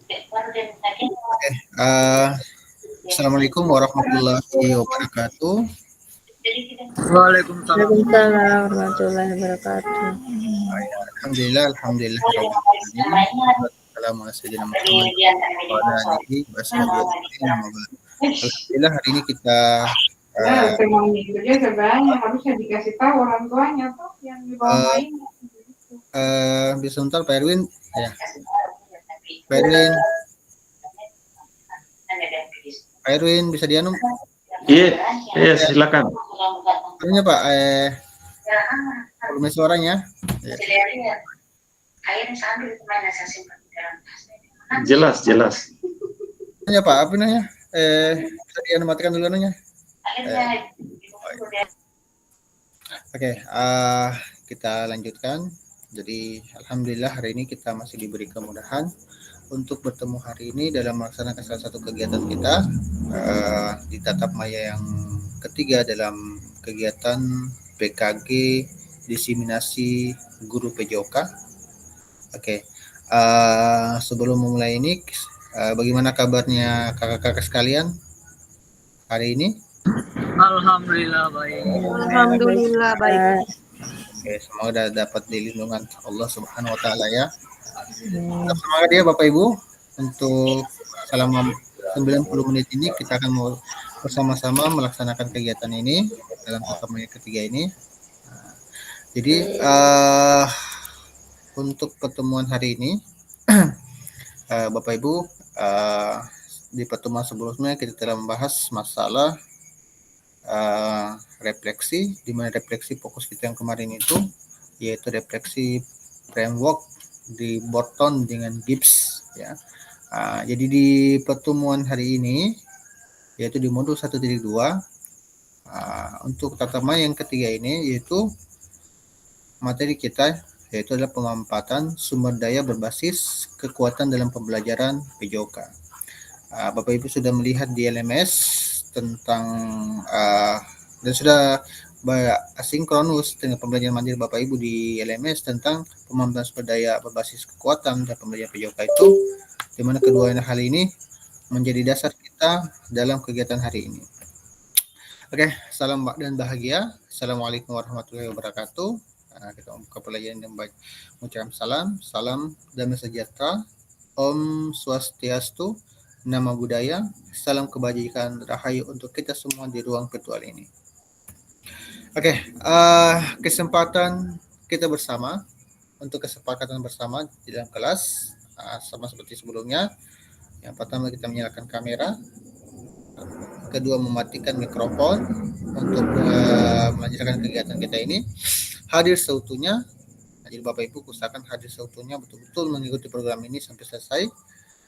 Oke, Assalamualaikum warahmatullahi wabarakatuh. Waalaikumsalam. Waalaikumsalam warahmatullahi wabarakatuh. Alhamdulillah, alhamdulillahirabbil alamin. Alhamdulillah hari ini kita Memang gitu aja sebenarnya harusnya dikasih tahu orang tuanya tuh yang di bawah main. bisa sebentar Pak Erwin ya. Pak Erwin. Pak Erwin bisa dianu? Iya, silakan. Ini Pak, volume suaranya. Ya. Jelas. Ya Pak, apa namanya? Bisa dianu matikan dulu anunya. Oke, kita lanjutkan. Jadi alhamdulillah hari ini kita masih diberi kemudahan untuk bertemu hari ini dalam melaksanakan salah satu kegiatan kita di tatap maya yang ketiga dalam kegiatan PKG diseminasi guru PJOK. Oke, sebelum memulai ini, bagaimana kabarnya kakak-kakak sekalian hari ini? Alhamdulillah baik. Alhamdulillah baik. Oke, semoga dapat dilindungi Allah Subhanahu wa taala ya. Tetap semangat ya Bapak Ibu untuk selama 90 menit ini kita akan mau bersama-sama melaksanakan kegiatan ini dalam tatap maya ketiga ini. Jadi untuk pertemuan hari ini Bapak Ibu di pertemuan sebelumnya kita telah membahas masalah refleksi, di mana refleksi fokus kita yang kemarin itu yaitu refleksi framework di Borton dengan Gibbs ya. Jadi di pertemuan hari ini yaitu di modul 1.2 untuk tatap maya yang ketiga ini yaitu materi kita yaitu adalah pemanfaatan sumber daya berbasis kekuatan dalam pembelajaran PJOK. Bapak Ibu sudah melihat di LMS tentang dan sudah asinkronus dengan pembelajaran mandiri Bapak Ibu di LMS tentang pemanfaatan sumber daya berbasis kekuatan dan pembelajaran PJOK itu, di mana kedua hal ini menjadi dasar kita dalam kegiatan hari ini. Oke, salam dan bahagia. Assalamualaikum warahmatullahi wabarakatuh. Kita membuka pelajaran yang baik. Mengucapkan salam damai sejahtera, Om Swastiastu, nama budaya, salam kebajikan rahayu untuk kita semua di ruang virtual ini. Oke, kesempatan kita bersama untuk kesepakatan bersama di dalam kelas sama seperti sebelumnya. Yang pertama kita menyalakan kamera, kedua mematikan mikrofon untuk melanjutkan kegiatan kita ini. Hadir seutuhnya. Jadi Bapak Ibu usahakan hadir seutuhnya betul-betul mengikuti program ini sampai selesai.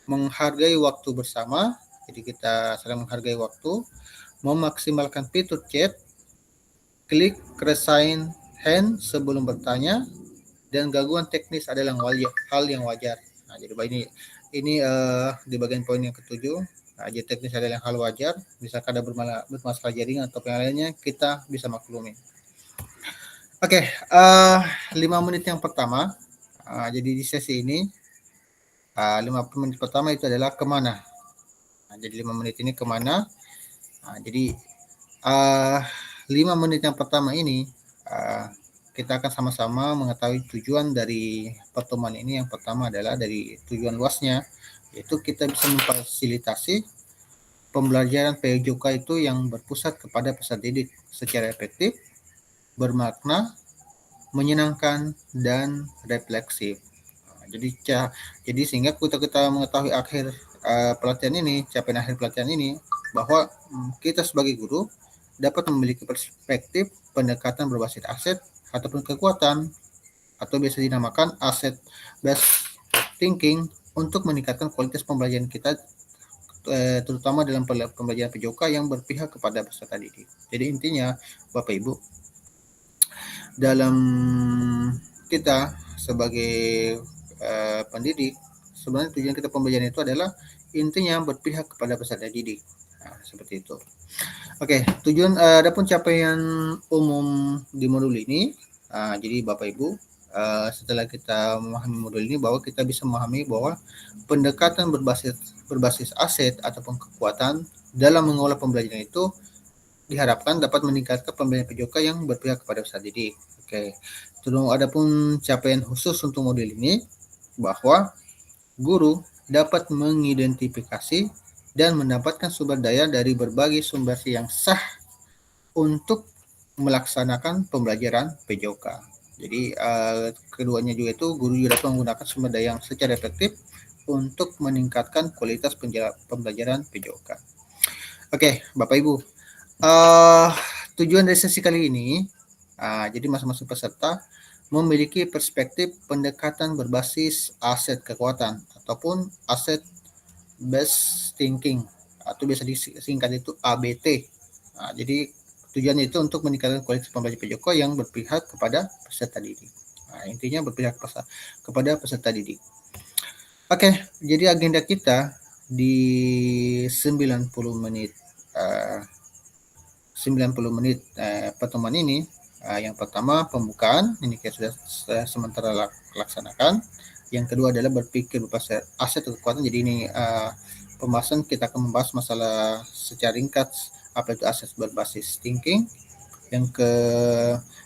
Menghargai waktu bersama, jadi kita saling menghargai waktu, memaksimalkan fitur chat, klik resign hand sebelum bertanya, dan gangguan teknis adalah hal yang wajar. Jadi ini di bagian poin yang ketujuh, jadi teknis adalah hal wajar, misalkan ada bermasalah jaringan atau yang lainnya kita bisa maklumi. Oke, 5 menit yang pertama, jadi di sesi ini 5 menit pertama itu adalah kemana. Jadi 5 menit ini kemana. Jadi 5 menit yang pertama ini kita akan sama-sama mengetahui tujuan dari pertemuan ini. Yang pertama adalah dari tujuan luasnya, yaitu kita bisa memfasilitasi pembelajaran PJOK itu yang berpusat kepada peserta didik secara efektif, bermakna, menyenangkan, dan refleksif. Jadi sehingga kita mengetahui akhir pelatihan ini, capaian akhir pelatihan ini, bahwa kita sebagai guru dapat memiliki perspektif pendekatan berbasis aset ataupun kekuatan, atau biasa dinamakan aset based thinking, untuk meningkatkan kualitas pembelajaran kita, terutama dalam pembelajaran PJOK yang berpihak kepada peserta didik. Jadi intinya Bapak Ibu, dalam kita sebagai pendidik, sebenarnya tujuan kita pembelajaran itu adalah intinya berpihak kepada peserta didik. Seperti itu. Oke, tujuan adapun capaian umum di modul ini. Jadi Bapak Ibu, setelah kita memahami modul ini, bahwa kita bisa memahami bahwa pendekatan berbasis aset ataupun kekuatan dalam mengolah pembelajaran itu diharapkan dapat meningkatkan pembelajaran PJOK yang berpihak kepada peserta didik. Oke. Adapun capaian khusus untuk modul ini, bahwa guru dapat mengidentifikasi dan mendapatkan sumber daya dari berbagai sumber yang sah untuk melaksanakan pembelajaran PJOK. Jadi keduanya juga itu, guru juga dapat menggunakan sumber daya yang secara efektif untuk meningkatkan kualitas pembelajaran PJOK. Oke, Bapak Ibu, tujuan dari sesi kali ini, jadi masing-masing peserta memiliki perspektif pendekatan berbasis aset kekuatan ataupun aset based thinking, atau biasa disingkat itu ABT. Jadi tujuannya itu untuk meningkatkan kualitas pembelajaran PJOK yang berpihak kepada peserta didik. Intinya berpihak kepada peserta didik. Oke, jadi agenda kita di 90 menit pertemuan ini, yang pertama pembukaan, ini kita sudah sementara laksanakan. Yang kedua adalah berpikir berbasis aset atau kekuatan. Jadi ini pembahasan, kita akan membahas masalah secara ringkas apa itu aset berbasis thinking.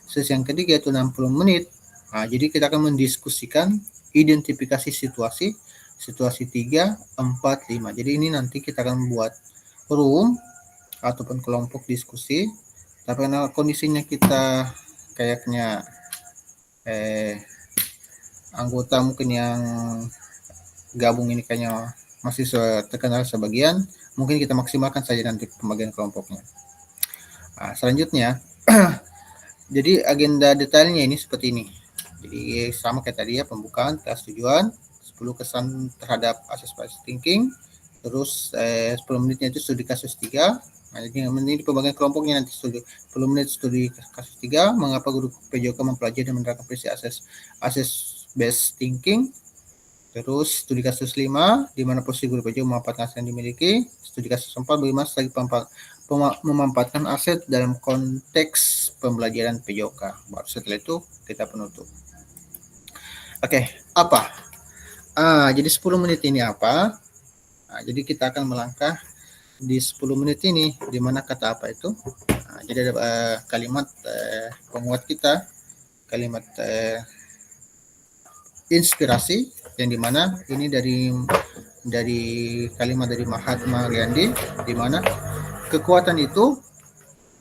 Sesi yang ketiga itu 60 menit. Jadi kita akan mendiskusikan identifikasi situasi 3, 4, 5. Jadi ini nanti kita akan membuat room ataupun kelompok diskusi. Tapi karena kondisinya kita kayaknya anggota mungkin yang gabung ini kayaknya masih terkenal sebagian, mungkin kita maksimalkan saja nanti pembagian kelompoknya. Selanjutnya, jadi agenda detailnya ini seperti ini. Jadi sama kayak tadi ya, pembukaan, kelas tujuan, 10 kesan terhadap asas based thinking, terus 10 menitnya itu studi kasus 3. Jadi ini pembagian kelompoknya nanti 10 menit studi kasus 3, mengapa guru PJOK mempelajari dan menerapkan prinsip asas based thinking. Terus studi kasus 5, di mana posisi guru PJOK memanfaatkan aset yang dimiliki. Studi kasus 4, bagaimana strategi memanfaatkan aset dalam konteks pembelajaran PJOK. Baru setelah itu kita penutup. Oke, apa? Jadi 10 menit ini apa? Jadi kita akan melangkah di 10 menit ini, di mana kata apa itu? Jadi ada kalimat penguat kita, kalimat inspirasi, yang dimana ini dari kalimat dari Mahatma Gandhi, di mana kekuatan itu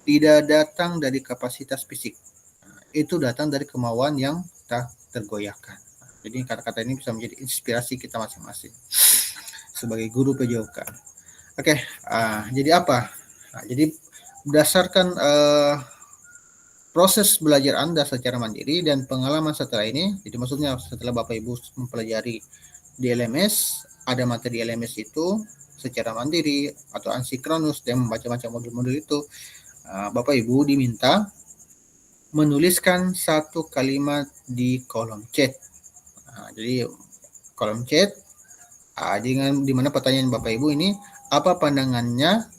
tidak datang dari kapasitas fisik, itu datang dari kemauan yang tak tergoyahkan. Jadi kata-kata ini bisa menjadi inspirasi kita masing-masing sebagai guru PJOK. Oke, jadi apa? Jadi berdasarkan proses belajar Anda secara mandiri dan pengalaman setelah ini, jadi maksudnya setelah Bapak Ibu mempelajari di LMS, ada materi LMS itu secara mandiri atau asinkronus dan membaca macam modul-modul itu, Bapak Ibu diminta menuliskan satu kalimat di kolom chat. Jadi kolom chat, di mana pertanyaan Bapak Ibu ini, apa pandangannya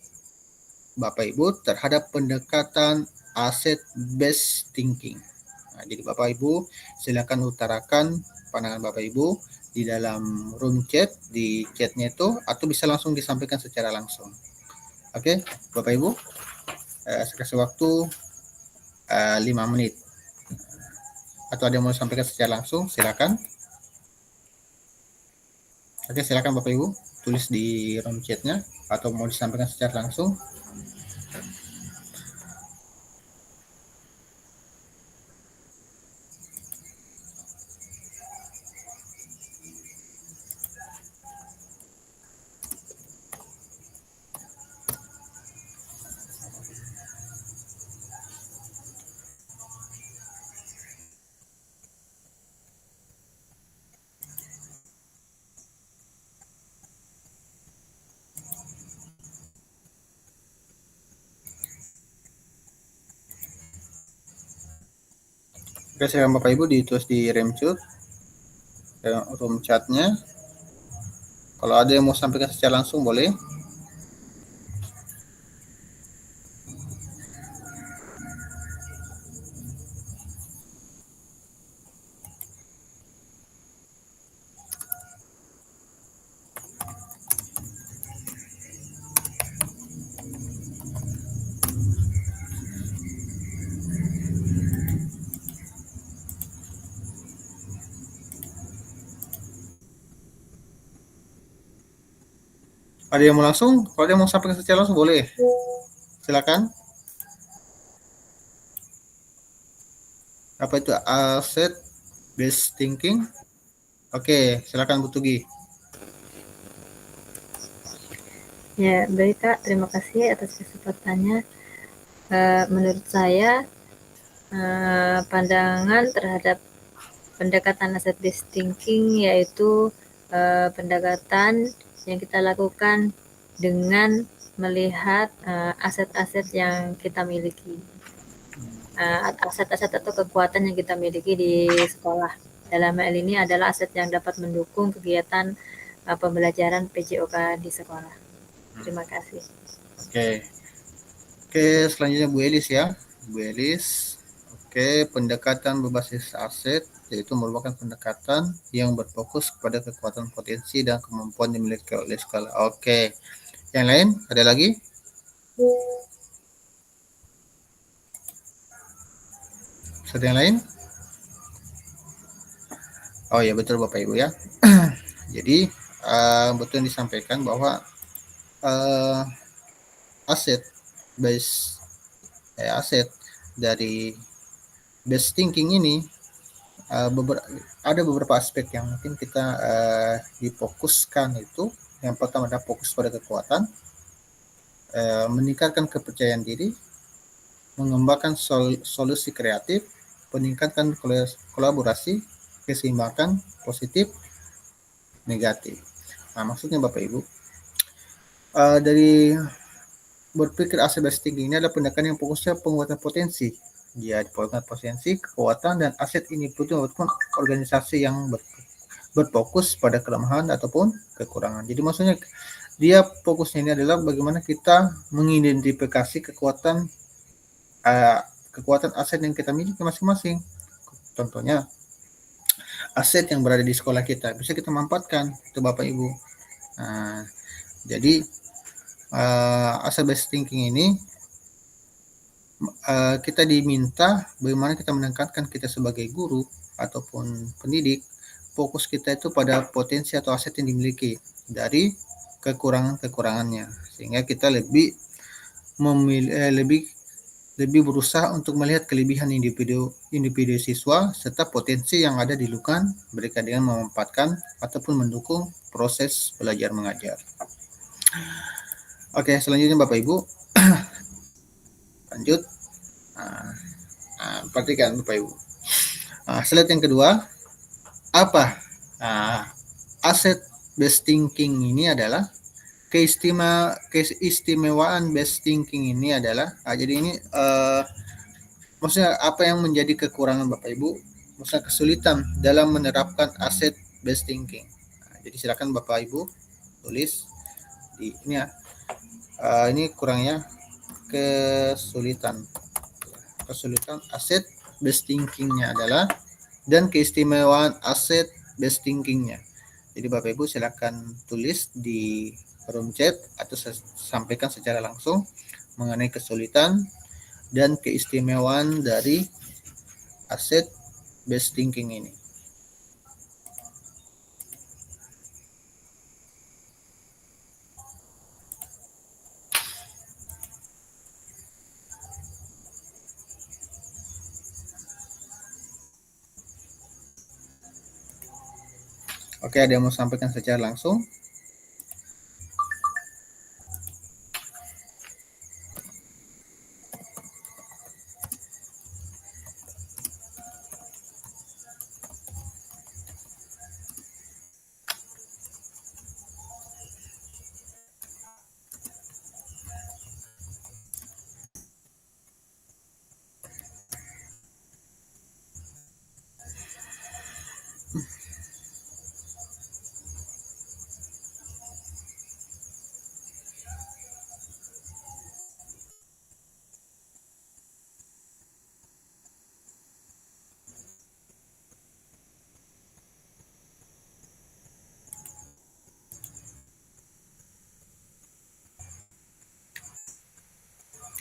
Bapak Ibu terhadap pendekatan asset based thinking? Jadi Bapak Ibu silakan utarakan pandangan Bapak Ibu di dalam room chat, di chatnya itu, atau bisa langsung disampaikan secara langsung. Oke, Bapak Ibu, saya kasih waktu 5 menit. Atau ada yang mau sampaikan secara langsung, silakan. Oke, silakan Bapak Ibu tulis di room chatnya, atau mau disampaikan secara langsung. Oke, silakan Bapak Ibu ditulis di room chatnya. Kalau ada yang mau sampaikan secara langsung boleh. Ada yang mau langsung? Kalau ada yang mau sampaikan secara langsung boleh. Silakan. Apa itu asset based thinking? Oke, silakan Bu Tugi. Ya, baik Kak, terima kasih atas kesempatannya. Menurut saya, pandangan terhadap pendekatan asset based thinking yaitu pendekatan yang kita lakukan dengan melihat aset-aset yang kita miliki, aset-aset atau kekuatan yang kita miliki di sekolah. Dalam hal ini adalah aset yang dapat mendukung kegiatan pembelajaran PJOK di sekolah. Terima kasih. Oke. Oke, selanjutnya Bu Elis ya. Bu Elis. Oke, pendekatan berbasis aset yaitu merupakan pendekatan yang berfokus kepada kekuatan potensi dan kemampuan yang dimiliki oleh sekolah. Oke. Yang lain ada lagi? Ada yang lain? Oh ya, betul Bapak Ibu ya. Jadi betul yang disampaikan bahwa aset dari base thinking ini ada beberapa aspek yang mungkin kita difokuskan itu. Yang pertama adalah fokus pada kekuatan, meningkatkan kepercayaan diri, mengembangkan solusi kreatif, meningkatkan kolaborasi, keseimbangan positif, negatif. Nah, maksudnya Bapak Ibu, dari berpikir asset based thinking ini adalah pendekatan yang fokusnya penguatan potensi. Ya, penguatan potensi, kekuatan, dan aset ini butuh organisasi yang berfokus pada kelemahan ataupun kekurangan. Jadi maksudnya dia fokusnya ini adalah bagaimana kita mengidentifikasi kekuatan aset yang kita miliki masing-masing. Contohnya aset yang berada di sekolah kita bisa kita manfaatkan itu Bapak Ibu. Nah, jadi asset based thinking ini kita diminta bagaimana kita meningkatkan kita sebagai guru ataupun pendidik, fokus kita itu pada potensi atau aset yang dimiliki dari kekurangan-kekurangannya, sehingga kita lebih berusaha untuk melihat kelebihan individu siswa serta potensi yang ada di lingkungan mereka dengan memanfaatkan ataupun mendukung proses belajar mengajar. Oke, selanjutnya Bapak Ibu lanjut. Perhatikan Bapak Ibu. Slide yang kedua, apa asset based thinking ini adalah keistimewaan based thinking ini adalah jadi ini maksudnya apa yang menjadi kekurangan Bapak Ibu, maksudnya kesulitan dalam menerapkan asset based thinking. Jadi silakan Bapak Ibu tulis di ini ya. Ini kurangnya kesulitan aset based thinkingnya adalah dan keistimewaan aset based thinkingnya. Jadi Bapak Ibu silakan tulis di forum chat atau sampaikan secara langsung mengenai kesulitan dan keistimewaan dari asset based thinking ini. Oke, ada yang mau sampaikan secara langsung?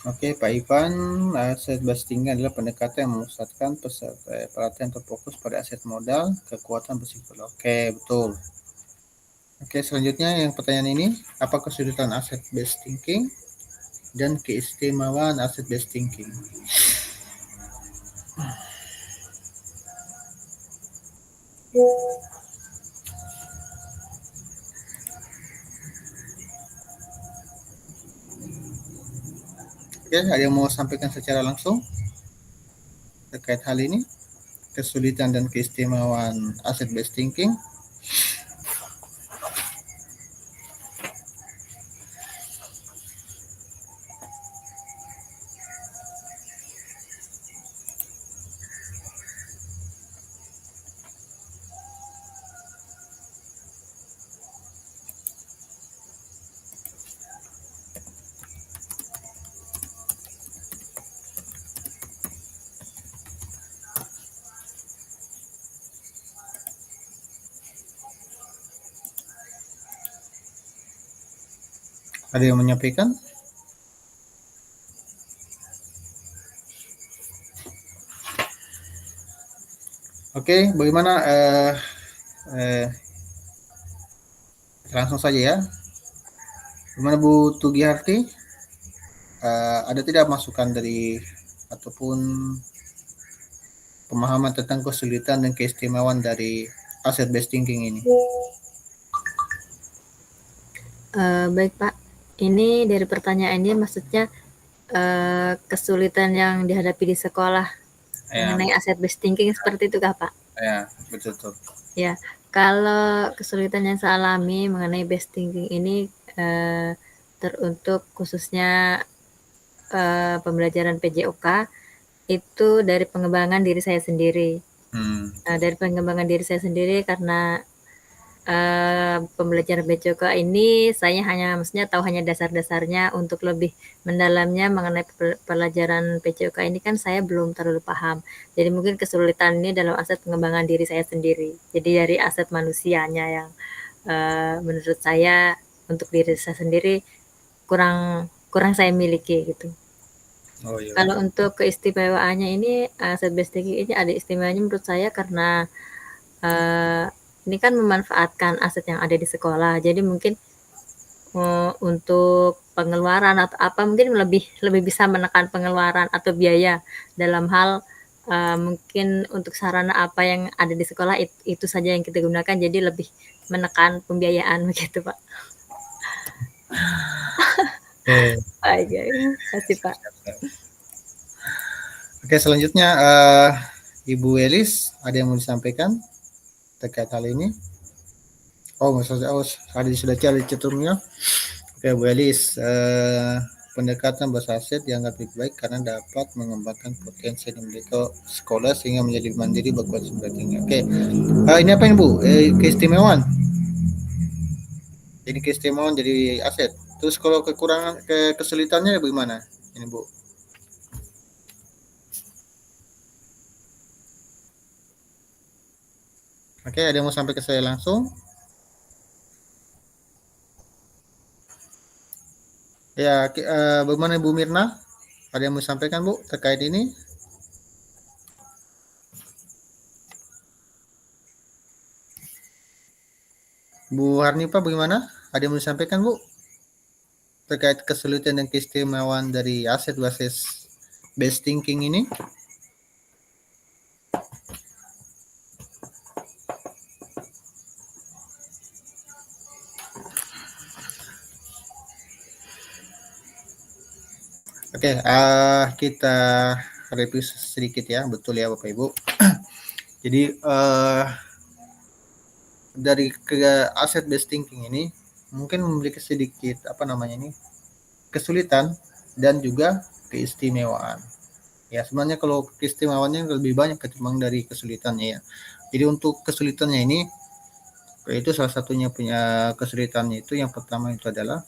Oke, Pak Ivan, aset based thinking adalah pendekatan yang memusatkan perhatian terfokus pada aset modal, kekuatan bersifat. Oke, betul. Oke, selanjutnya yang pertanyaan ini, apa kesulitan asset based thinking dan keistimewaan asset based thinking? Oke, ada yang mau sampaikan secara langsung terkait hal ini? Kesulitan dan keistimewaan asset based thinking? Ada yang menyampaikan? Oke, bagaimana? Langsung saja ya. Bagaimana Bu Tugiharti? Ada tidak masukan dari ataupun pemahaman tentang kesulitan dan keistimewaan dari asset based thinking ini? Baik Pak, ini dari pertanyaan ini maksudnya kesulitan yang dihadapi di sekolah mengenai asset based thinking seperti itu kah Pak? Ya, betul tuh. Ya, kalau kesulitan yang saya alami mengenai based thinking ini teruntuk khususnya pembelajaran PJOK itu dari pengembangan diri saya sendiri. Dari pengembangan diri saya sendiri karena pembelajaran PJOK ini saya maksudnya tahu hanya dasar-dasarnya. Untuk lebih mendalamnya mengenai pelajaran PJOK ini kan saya belum terlalu paham. Jadi mungkin kesulitan ini dalam aspek pengembangan diri saya sendiri. Jadi dari aset manusianya yang menurut saya untuk diri saya sendiri kurang saya miliki gitu. Oh iya. Kalau untuk keistimewaannya ini asset based thinking ini ada istimewanya menurut saya karena ini kan memanfaatkan aset yang ada di sekolah. Jadi mungkin untuk pengeluaran atau apa mungkin lebih bisa menekan pengeluaran atau biaya dalam hal mungkin untuk sarana apa yang ada di sekolah itu saja yang kita gunakan, jadi lebih menekan pembiayaan begitu Pak. Baik, terima kasih Pak. Oke, selanjutnya Ibu Elis, ada yang mau disampaikan terkait hal ini? Oh, maksudnya ada sudah cari ceturnya. Oke, Bu Elis, pendekatan bahasa aset dianggap lebih baik karena dapat mengembangkan potensi yang dimiliki sekolah sehingga menjadi mandiri berkualitas sebagainya. Oke, ini apa ini Bu? Keistimewaan. Jadi keistimewaan jadi aset. Terus kalau kekurangan kesulitannya bagaimana? Ini Bu. Oke, ada yang mau sampai ke saya langsung? Ya, bagaimana Bu Mirna? Ada yang mau sampaikan Bu terkait ini? Bu Harnipa bagaimana? Ada yang mau disampaikan Bu terkait kesulitan dan keistimewaan dari aset basis based thinking ini? Oke, kita review sedikit ya, betul ya Bapak Ibu. Jadi dari aset based thinking ini mungkin memiliki sedikit kesulitan dan juga keistimewaan. Ya, sebenarnya kalau keistimewaannya lebih banyak ketimbang dari kesulitannya ya. Jadi untuk kesulitannya ini, itu salah satunya punya kesulitannya itu yang pertama itu adalah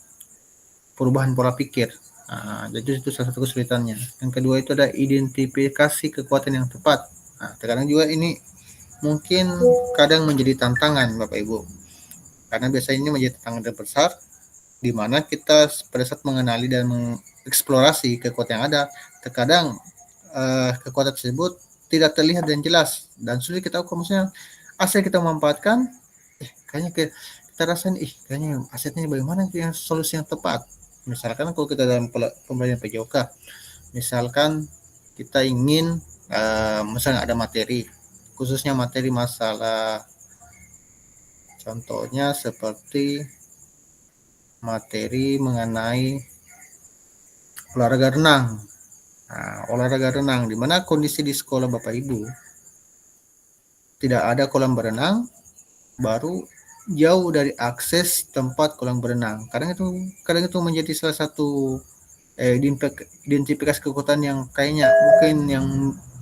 perubahan pola pikir. Jadi itu salah satu kesulitannya. Yang kedua itu ada identifikasi kekuatan yang tepat. Terkadang juga ini mungkin kadang menjadi tantangan Bapak Ibu. Karena biasanya ini menjadi tantangan terbesar di mana kita pada saat mengenali dan mengeksplorasi kekuatan yang ada, terkadang kekuatan tersebut tidak terlihat dan jelas dan sulit kita ukur, maksudnya asal kita memanfaatkan kayaknya kita rasain, kayaknya asetnya bagaimana yang solusi yang tepat. Misalkan kalau kita dalam pembelajaran PJOK, misalkan kita ingin misalnya ada materi, khususnya materi masalah, contohnya seperti materi mengenai olahraga renang. Olahraga renang, di mana kondisi di sekolah Bapak Ibu tidak ada kolam berenang, baru jauh dari akses tempat kolam berenang. Kadang itu menjadi salah satu identifikasi kekuatan yang kayaknya mungkin yang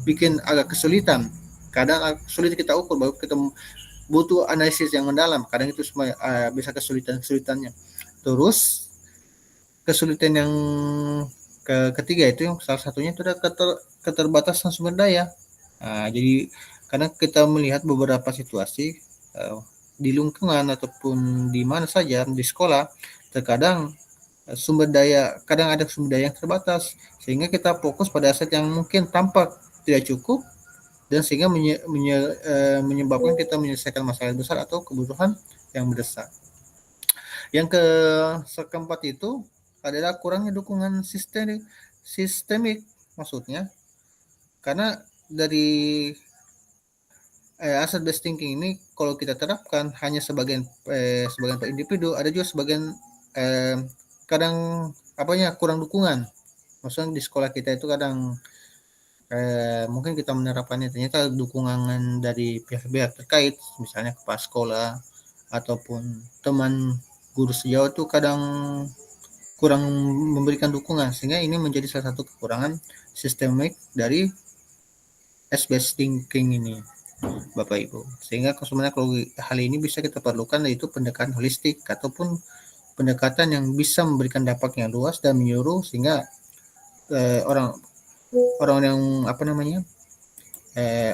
bikin agak kesulitan. Kadang sulit kita ukur, baru kita butuh analisis yang mendalam. Kadang itu semua bisa kesulitannya. Terus kesulitan yang ketiga itu yang salah satunya itu adalah keterbatasan sumber daya. Jadi karena kita melihat beberapa situasi di lingkungan ataupun di mana saja di sekolah, terkadang kadang ada sumber daya yang terbatas, sehingga kita fokus pada aset yang mungkin tampak tidak cukup, dan sehingga menyebabkan kita menyelesaikan masalah besar atau kebutuhan yang mendesak. Yang keempat itu adalah kurangnya dukungan sistemik, maksudnya karena dari asset based thinking ini kalau kita terapkan hanya sebagian individu, ada juga sebagian kadang kurang dukungan. Maksudnya di sekolah kita itu kadang mungkin kita menerapkannya, ternyata dukungan dari pihak-pihak terkait, misalnya kepala sekolah ataupun teman guru sejauh itu kadang kurang memberikan dukungan, sehingga ini menjadi salah satu kekurangan sistemik dari asset-based thinking ini, Bapak Ibu. Sehingga sebenarnya kalau hal ini bisa kita perlukan, yaitu pendekatan holistik ataupun pendekatan yang bisa memberikan dampak yang luas dan menyuruh sehingga orang yang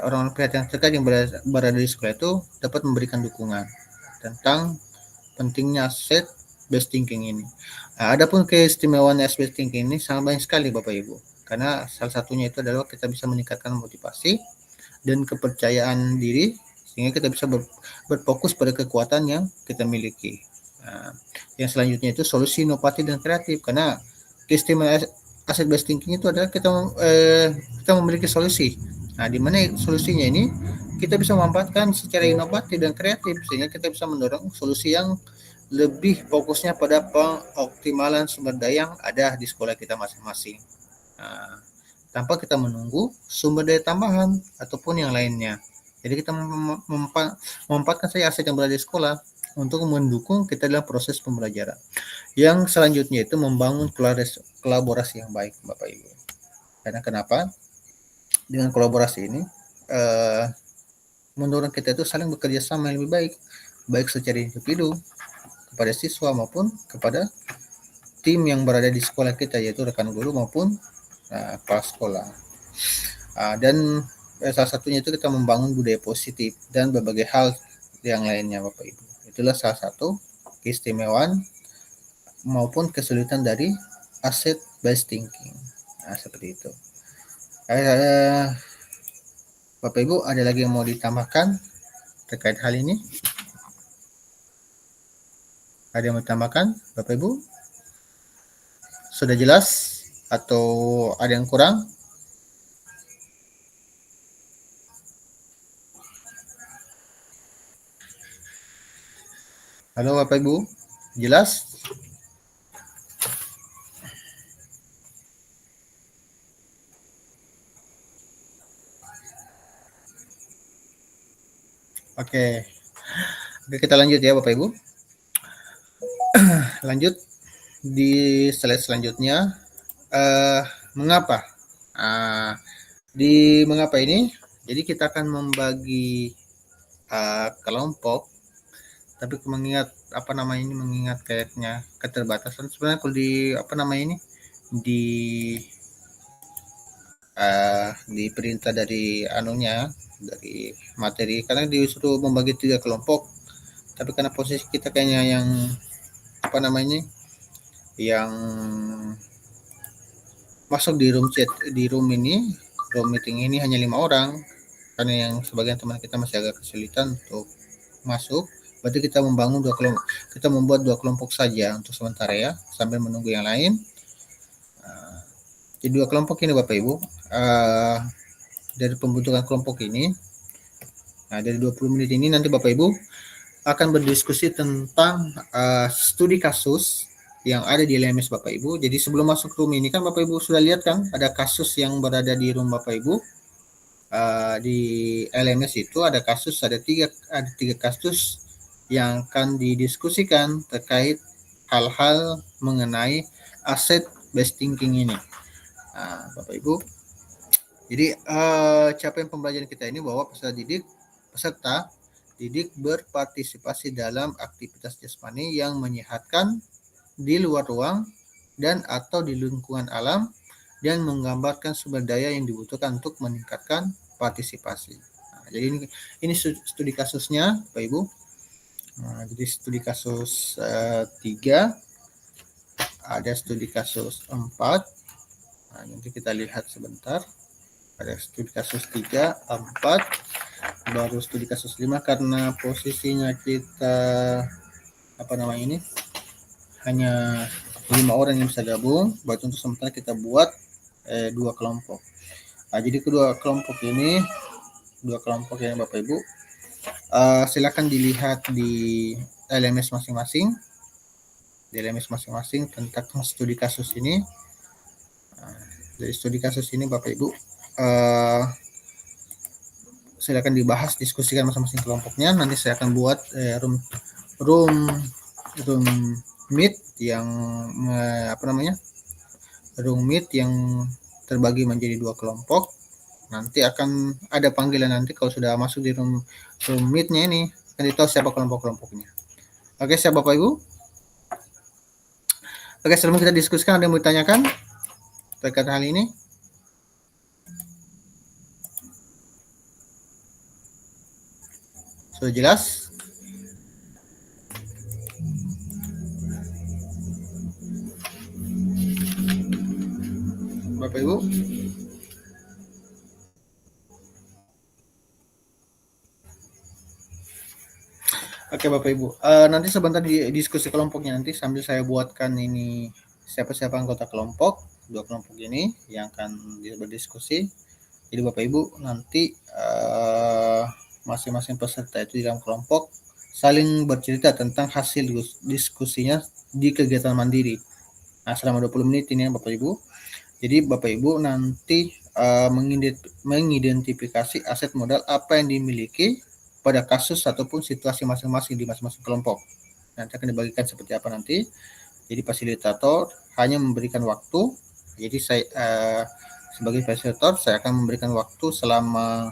orang pihak yang terkait yang berada di sekolah itu dapat memberikan dukungan tentang pentingnya asset based thinking ini. Adapun keistimewaan asset based thinking ini sangat banyak sekali Bapak Ibu, karena salah satunya itu adalah kita bisa meningkatkan motivasi dan kepercayaan diri, sehingga kita bisa berfokus pada kekuatan yang kita miliki. Yang selanjutnya itu solusi inovatif dan kreatif, karena keistimewaan asset based thinking itu adalah kita memiliki solusi. Di mana solusinya ini kita bisa memanfaatkan secara inovatif dan kreatif, sehingga kita bisa mendorong solusi yang lebih fokusnya pada pengoptimalan sumber daya yang ada di sekolah kita masing-masing, tanpa kita menunggu sumber daya tambahan ataupun yang lainnya. Jadi kita memanfaatkan saja aset yang berada di sekolah untuk mendukung kita dalam proses pembelajaran. Yang selanjutnya itu membangun kolaborasi yang baik, Bapak Ibu. Karena kenapa? Dengan kolaborasi ini mendorong kita itu saling bekerja sama yang lebih baik secara individu kepada siswa maupun kepada tim yang berada di sekolah kita, yaitu rekan guru maupun kepala sekolah. Dan salah satunya itu kita membangun budaya positif dan berbagai hal yang lainnya, Bapak Ibu. Itulah salah satu keistimewaan maupun kesulitan dari asset based thinking. Seperti itu. Bapak Ibu, ada lagi yang mau ditambahkan terkait hal ini? Ada yang mau ditambahkan, Bapak Ibu? Sudah jelas atau ada yang kurang? Halo Bapak Ibu, jelas? Oke, kita lanjut ya Bapak Ibu. Lanjut di slide selanjutnya. Mengapa? Di mengapa ini? Jadi kita akan membagi kelompok, tapi mengingat mengingat kayaknya keterbatasan. Sebenarnya kalau di perintah dari dari materi, karena disuruh membagi 3 kelompok, tapi karena posisi kita kayaknya yang yang masuk di room meeting ini hanya 5 orang, karena yang sebagian teman kita masih agak kesulitan untuk masuk, Berarti kita membuat dua kelompok saja untuk sementara ya, sambil menunggu yang lain. Jadi dua kelompok ini Bapak Ibu, dari pembentukan kelompok ini, dari 20 menit ini nanti Bapak Ibu akan berdiskusi tentang studi kasus yang ada di LMS Bapak Ibu. Jadi sebelum masuk room ini kan Bapak Ibu sudah lihat kan ada kasus yang berada di room Bapak Ibu. Di LMS itu ada tiga kasus yang akan didiskusikan terkait hal-hal mengenai asset based thinking ini. Bapak Ibu, jadi capaian pembelajaran kita ini bahwa peserta didik berpartisipasi dalam aktivitas jasmani yang menyehatkan di luar ruang dan atau di lingkungan alam dan menggambarkan sumber daya yang dibutuhkan untuk meningkatkan partisipasi. Jadi ini studi kasusnya Bapak Ibu. Jadi studi kasus 3, ada studi kasus 4. Nanti kita lihat sebentar. Ada studi kasus 3, 4, baru studi kasus 5 karena posisinya kita hanya 5 orang yang bisa gabung. Berarti untuk sementara kita buat 2 kelompok. Jadi kedua kelompok ini Bapak Ibu, silakan dilihat di LMS masing-masing. Di LMS masing-masing tentang studi kasus ini. Dari studi kasus ini Bapak Ibu, silakan dibahas, diskusikan masing-masing kelompoknya. Nanti saya akan buat room meet yang room meet yang terbagi menjadi 2 kelompok. Nanti akan ada panggilan nanti kalau sudah masuk di room meet-nya ini akan ditahu siapa kelompok-kelompoknya. Oke, siap Bapak Ibu? Oke, sebelum kita diskusikan, ada yang mau ditanyakan terkait hal ini? Sudah jelas? Bapak Ibu? Oke Bapak Ibu, nanti sebentar di diskusi kelompoknya nanti sambil saya buatkan ini siapa-siapa anggota kelompok, 2 kelompok ini yang akan berdiskusi. Jadi Bapak Ibu nanti masing-masing peserta itu di dalam kelompok saling bercerita tentang hasil diskusinya di kegiatan mandiri. Selama 20 menit ini ya Bapak Ibu. Jadi Bapak Ibu nanti mengidentifikasi aset modal apa yang dimiliki pada kasus ataupun situasi masing-masing di masing-masing kelompok. Nanti akan dibagikan seperti apa nanti. Jadi fasilitator hanya memberikan waktu. Jadi saya sebagai fasilitator saya akan memberikan waktu selama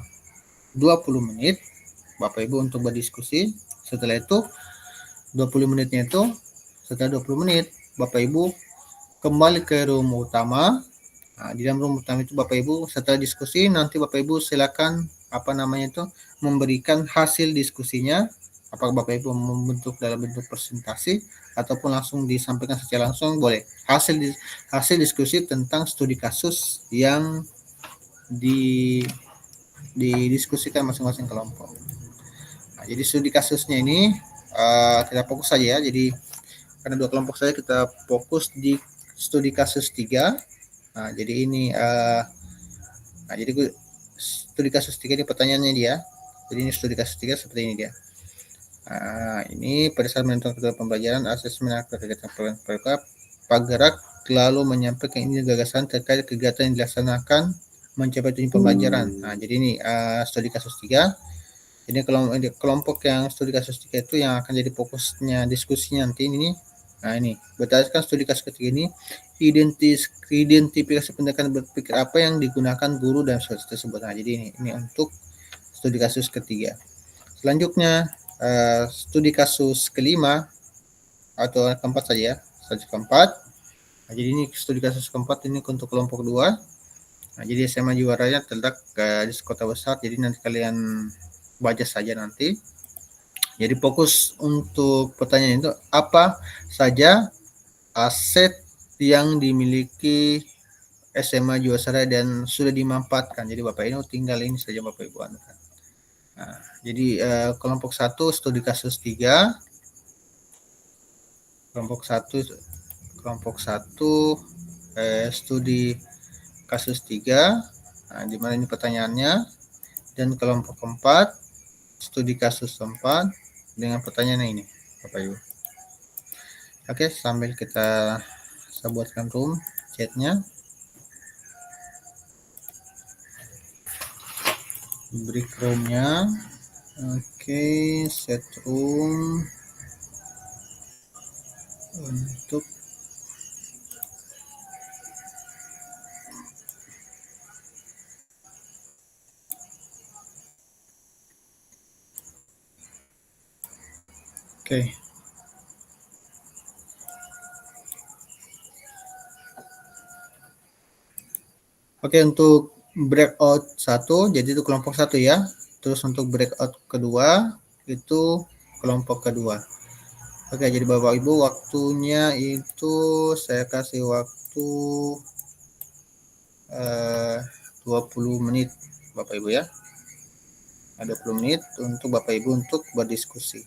20 menit Bapak Ibu untuk berdiskusi. Setelah itu 20 menitnya itu setelah 20 menit Bapak Ibu kembali ke room utama. Di dalam room utama itu Bapak Ibu setelah diskusi nanti Bapak Ibu silakan memberikan hasil diskusinya. Apakah Bapak Ibu membentuk dalam bentuk presentasi ataupun langsung disampaikan secara langsung boleh. Hasil diskusi tentang studi kasus yang didiskusikan masing-masing kelompok. Jadi studi kasusnya ini kita fokus saja ya. Jadi karena 2 kelompok saja kita fokus di studi kasus 3. Jadi ini jadi studi kasus 3 ini pertanyaannya dia. Jadi ini studi kasus 3 seperti ini dia. Ini pada saat menentukan ketua pembelajaran asesmen kegiatan penggerak lalu menyampaikan ini gagasan terkait kegiatan yang dilaksanakan mencapai tujuan pembelajaran. Jadi ini studi kasus 3. Ini kelompok yang studi kasus 3 itu yang akan jadi fokusnya diskusinya nanti ini. Ini berdasarkan studi kasus ketiga ini identifikasi pendekatan berpikir apa yang digunakan guru dan siswa tersebut. Jadi ini untuk studi kasus ketiga. Selanjutnya studi kasus kelima atau keempat saja, studi keempat. Jadi ini studi kasus keempat ini untuk kelompok 2. Jadi SMA Jiwaraya terletak di kota besar. Jadi nanti kalian baca saja nanti. Jadi fokus untuk pertanyaan itu apa saja aset yang dimiliki SMA Jiwasraya dan sudah dimanfaatkan. Jadi Bapak ini tinggal ini saja Bapak Ibu anukan. Nah, jadi kelompok 1 studi kasus 3, kelompok 1 studi kasus 3. Nah, di mana ini pertanyaannya, dan kelompok 4 studi kasus 4 dengan pertanyaan ini, Bapak Ibu. Oke, sambil saya buatkan room chatnya, break roomnya. Oke, set room untuk oke. Oke, untuk breakout 1, jadi itu kelompok 1 ya. Terus untuk breakout kedua, itu kelompok kedua. Oke, jadi Bapak Ibu waktunya itu saya kasih waktu 20 menit Bapak Ibu ya. 20 menit untuk Bapak Ibu untuk berdiskusi.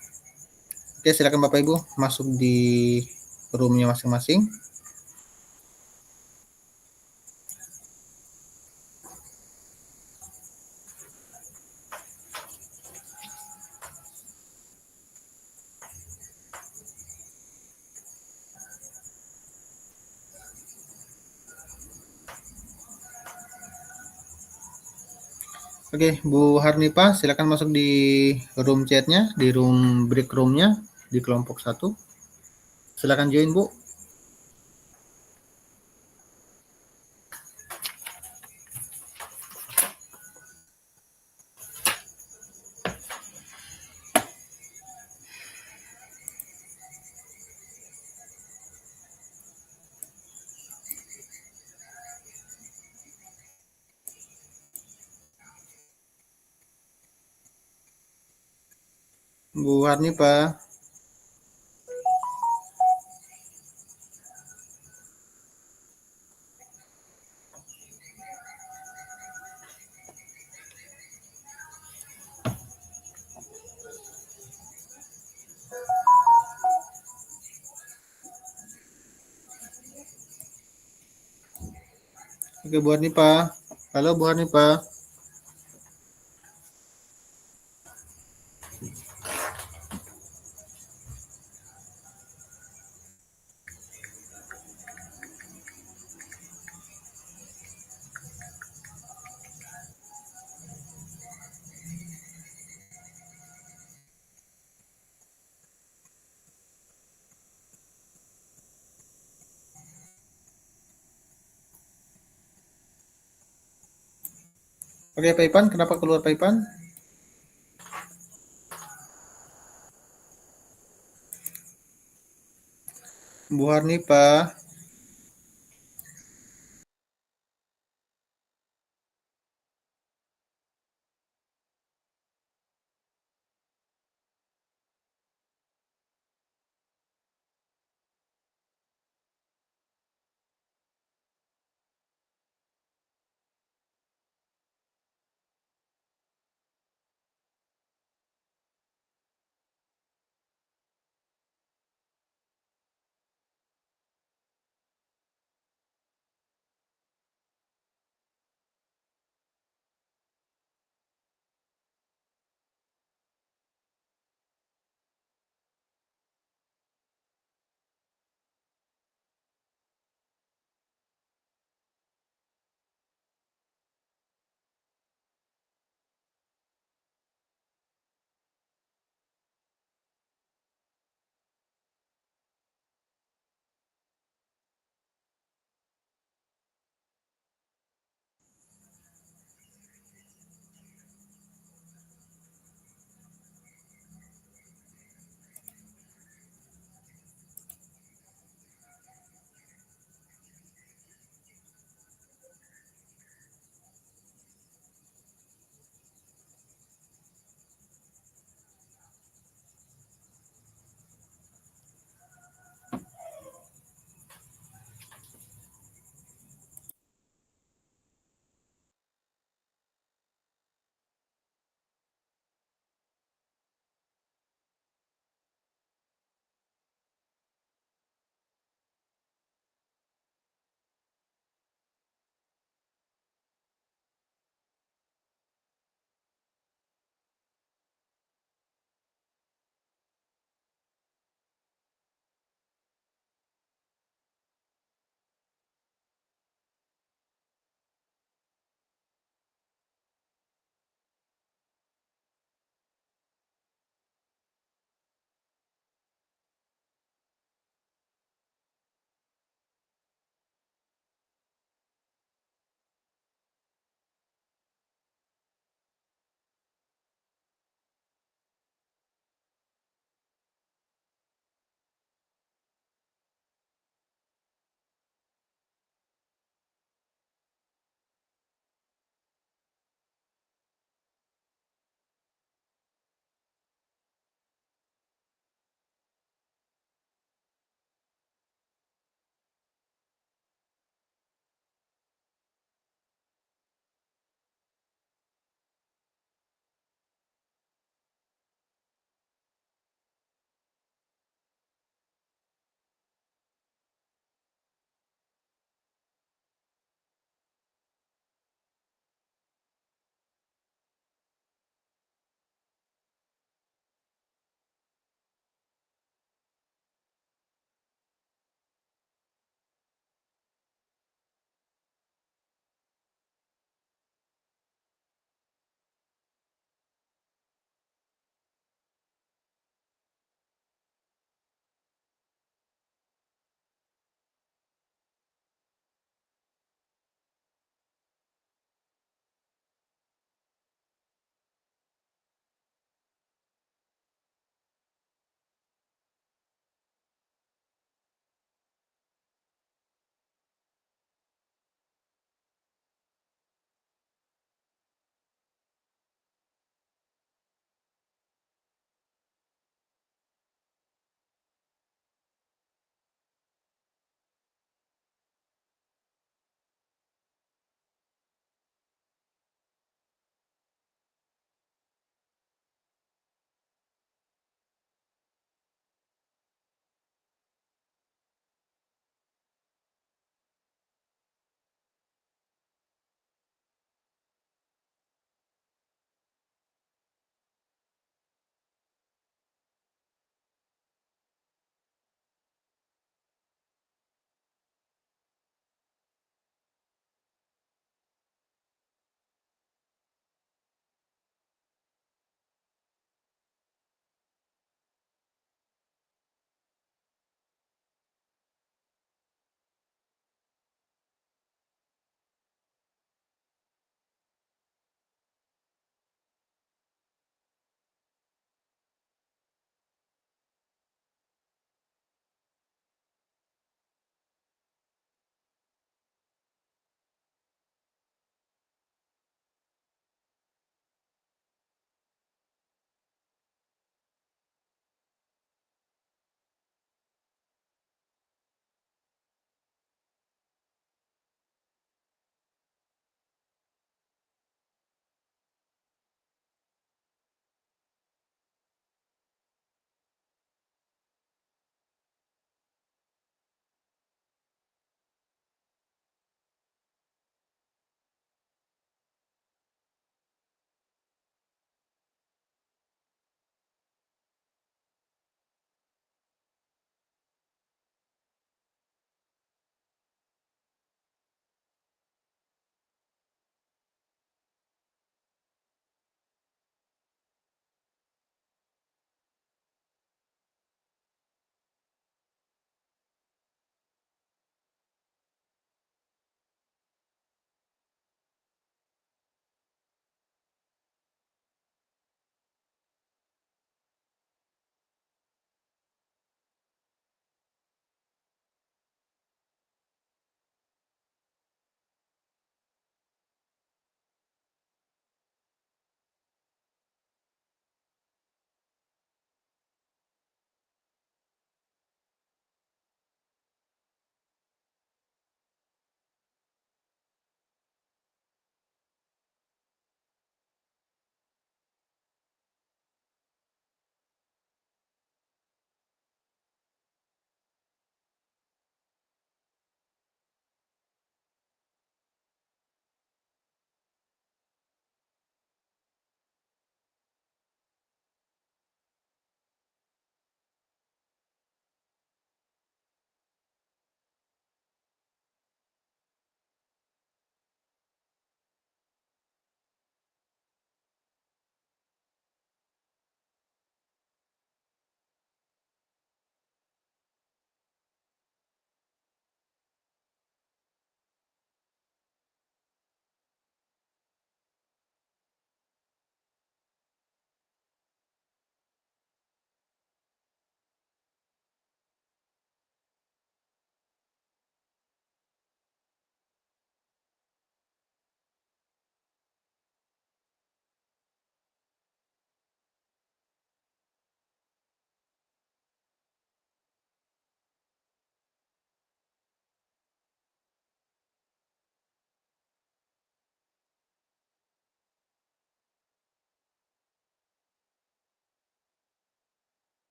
Oke, silakan Bapak Ibu masuk di roomnya masing-masing. Oke, Bu Harnipa, silakan masuk di room chatnya, di room break roomnya, di kelompok 1. Silakan join, Bu. Bu Harnipa. Oke, Bu Harnipa. Halo, Bu Harnipa. Oke, Pak Ipan, kenapa keluar Pak Ipan? Bu Harnipa.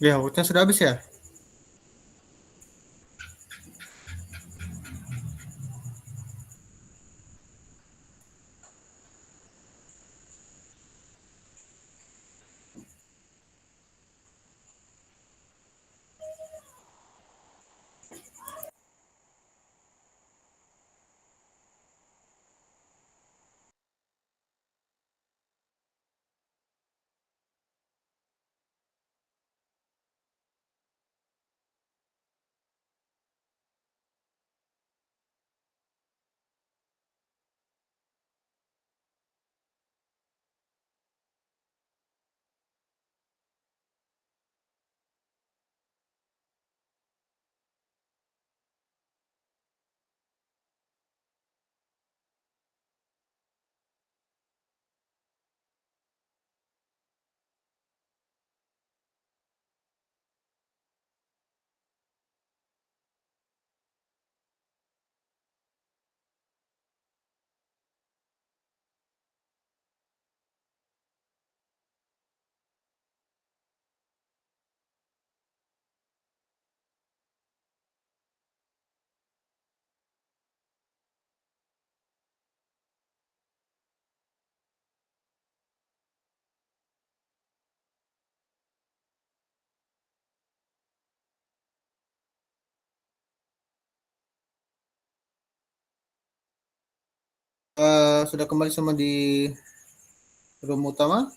Ya, waktunya sudah habis ya. Sudah kembali semua di room utama.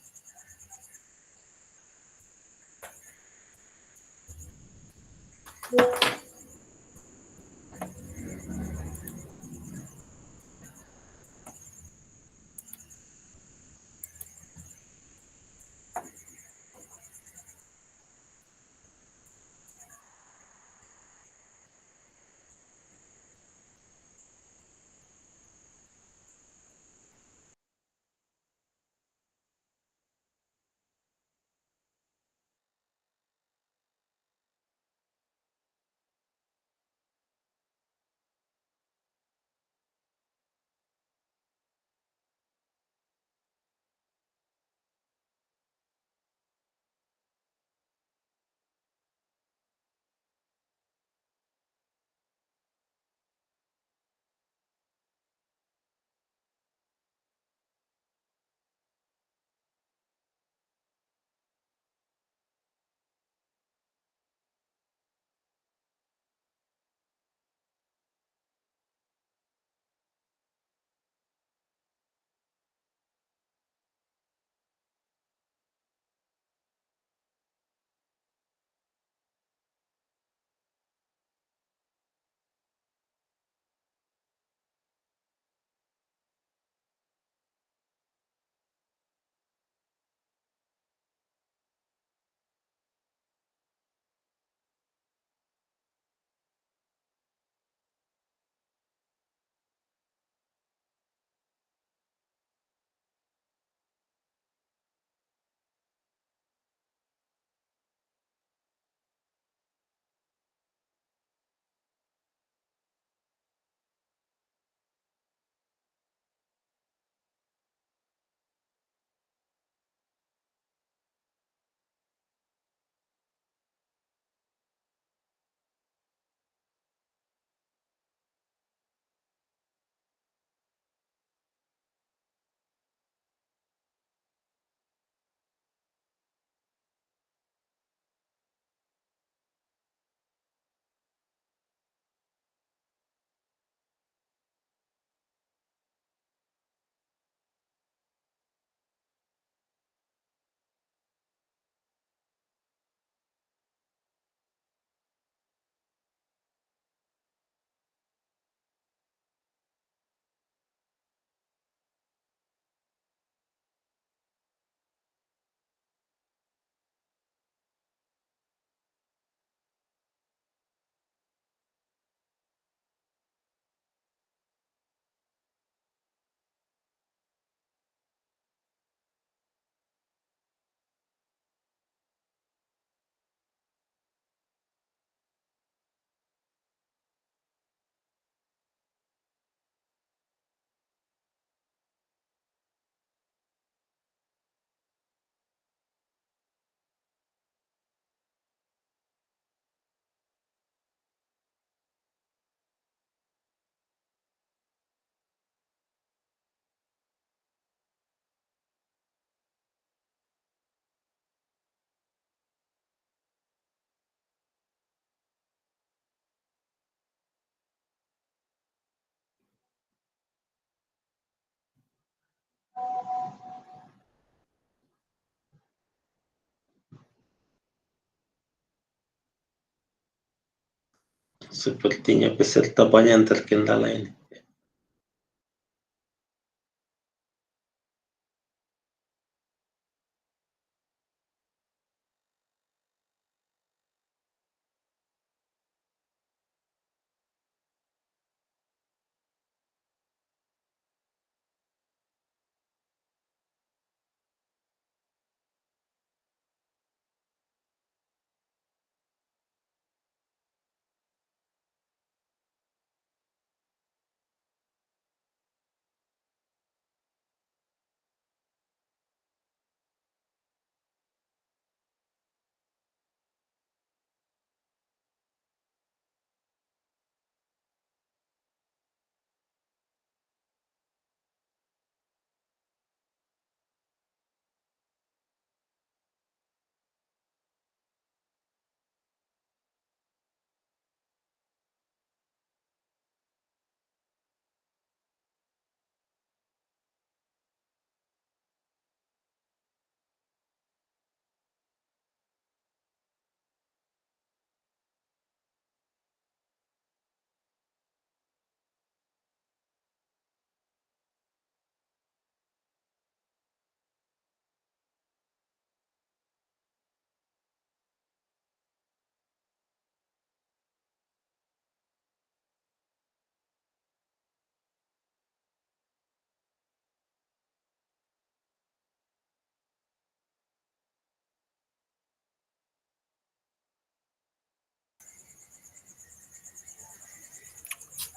Sepertinya peserta banyak yang terkendala ini.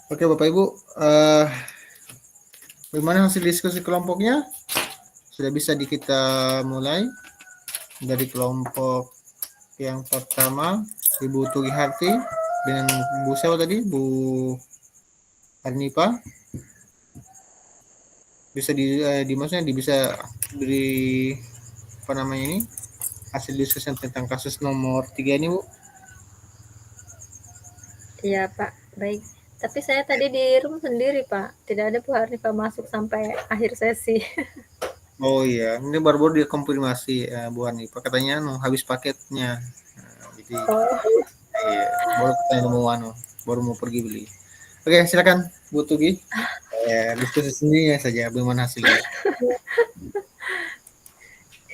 Oke Bapak Ibu, bagaimana hasil diskusi kelompoknya? Sudah bisa kita mulai dari kelompok yang pertama, Ibu Tugi Harti dengan Bu siapa tadi? Bu Arnipa. Bisa maksudnya bisa beri apa namanya ini hasil diskusi tentang kasus nomor 3 ini Bu. Iya Pak, baik. Tapi saya tadi di room sendiri Pak, tidak ada Bu Harnifa masuk sampai akhir sesi. Oh iya, ini baru-baru dia konfirmasi Bu Arnipa katanya habis paketnya. Nah, jadi Oh, iya, baru mau pergi beli. Oke, silakan Bu Tugi. Diskusi sendiri saja bagaimana hasilnya.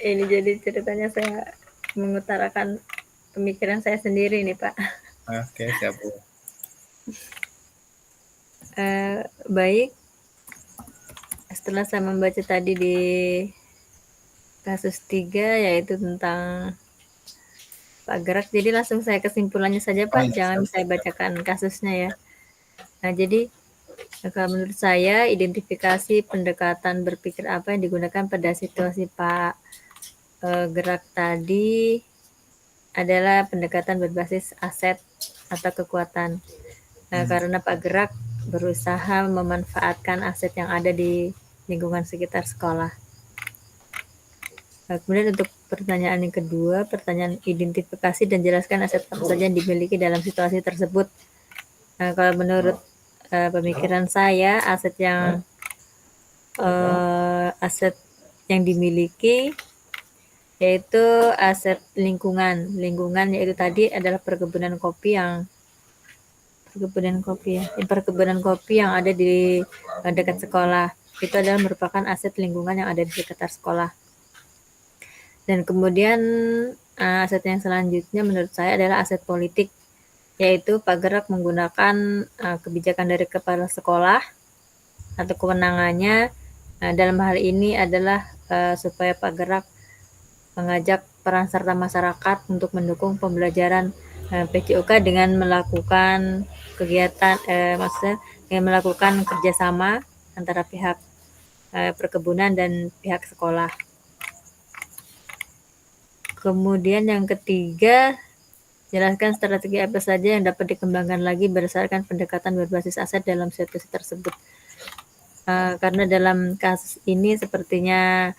ini jadi ceritanya saya mengutarakan pemikiran saya sendiri nih Pak. Oke, siap Bu. Baik, setelah saya membaca tadi di kasus 3 yaitu tentang Pak Gerak, jadi langsung saya kesimpulannya saja Pak, iya, jangan saya bacakan kasusnya ya. Nah, jadi kalau menurut saya identifikasi pendekatan berpikir apa yang digunakan pada situasi Pak Gerak tadi adalah pendekatan berbasis aset atau kekuatan. Nah, karena Pak Gerak berusaha memanfaatkan aset yang ada di lingkungan sekitar sekolah. Nah, kemudian untuk pertanyaan yang kedua, pertanyaan identifikasi dan jelaskan aset apa saja yang dimiliki dalam situasi tersebut. Nah, kalau menurut pemikiran saya, aset yang dimiliki yaitu aset lingkungan. Lingkungan yaitu tadi adalah perkebunan kopi yang ada di dekat sekolah. Itu adalah merupakan aset lingkungan yang ada di sekitar sekolah. Dan kemudian aset yang selanjutnya menurut saya adalah aset politik, yaitu Pak Gerak menggunakan kebijakan dari kepala sekolah atau kewenangannya dalam hal ini adalah supaya Pak Gerak mengajak peran serta masyarakat untuk mendukung pembelajaran PCUK dengan melakukan kegiatan, maksudnya dengan melakukan kerjasama antara pihak perkebunan dan pihak sekolah. Kemudian yang ketiga, jelaskan strategi apa saja yang dapat dikembangkan lagi berdasarkan pendekatan berbasis aset dalam situasi tersebut. Karena dalam kasus ini sepertinya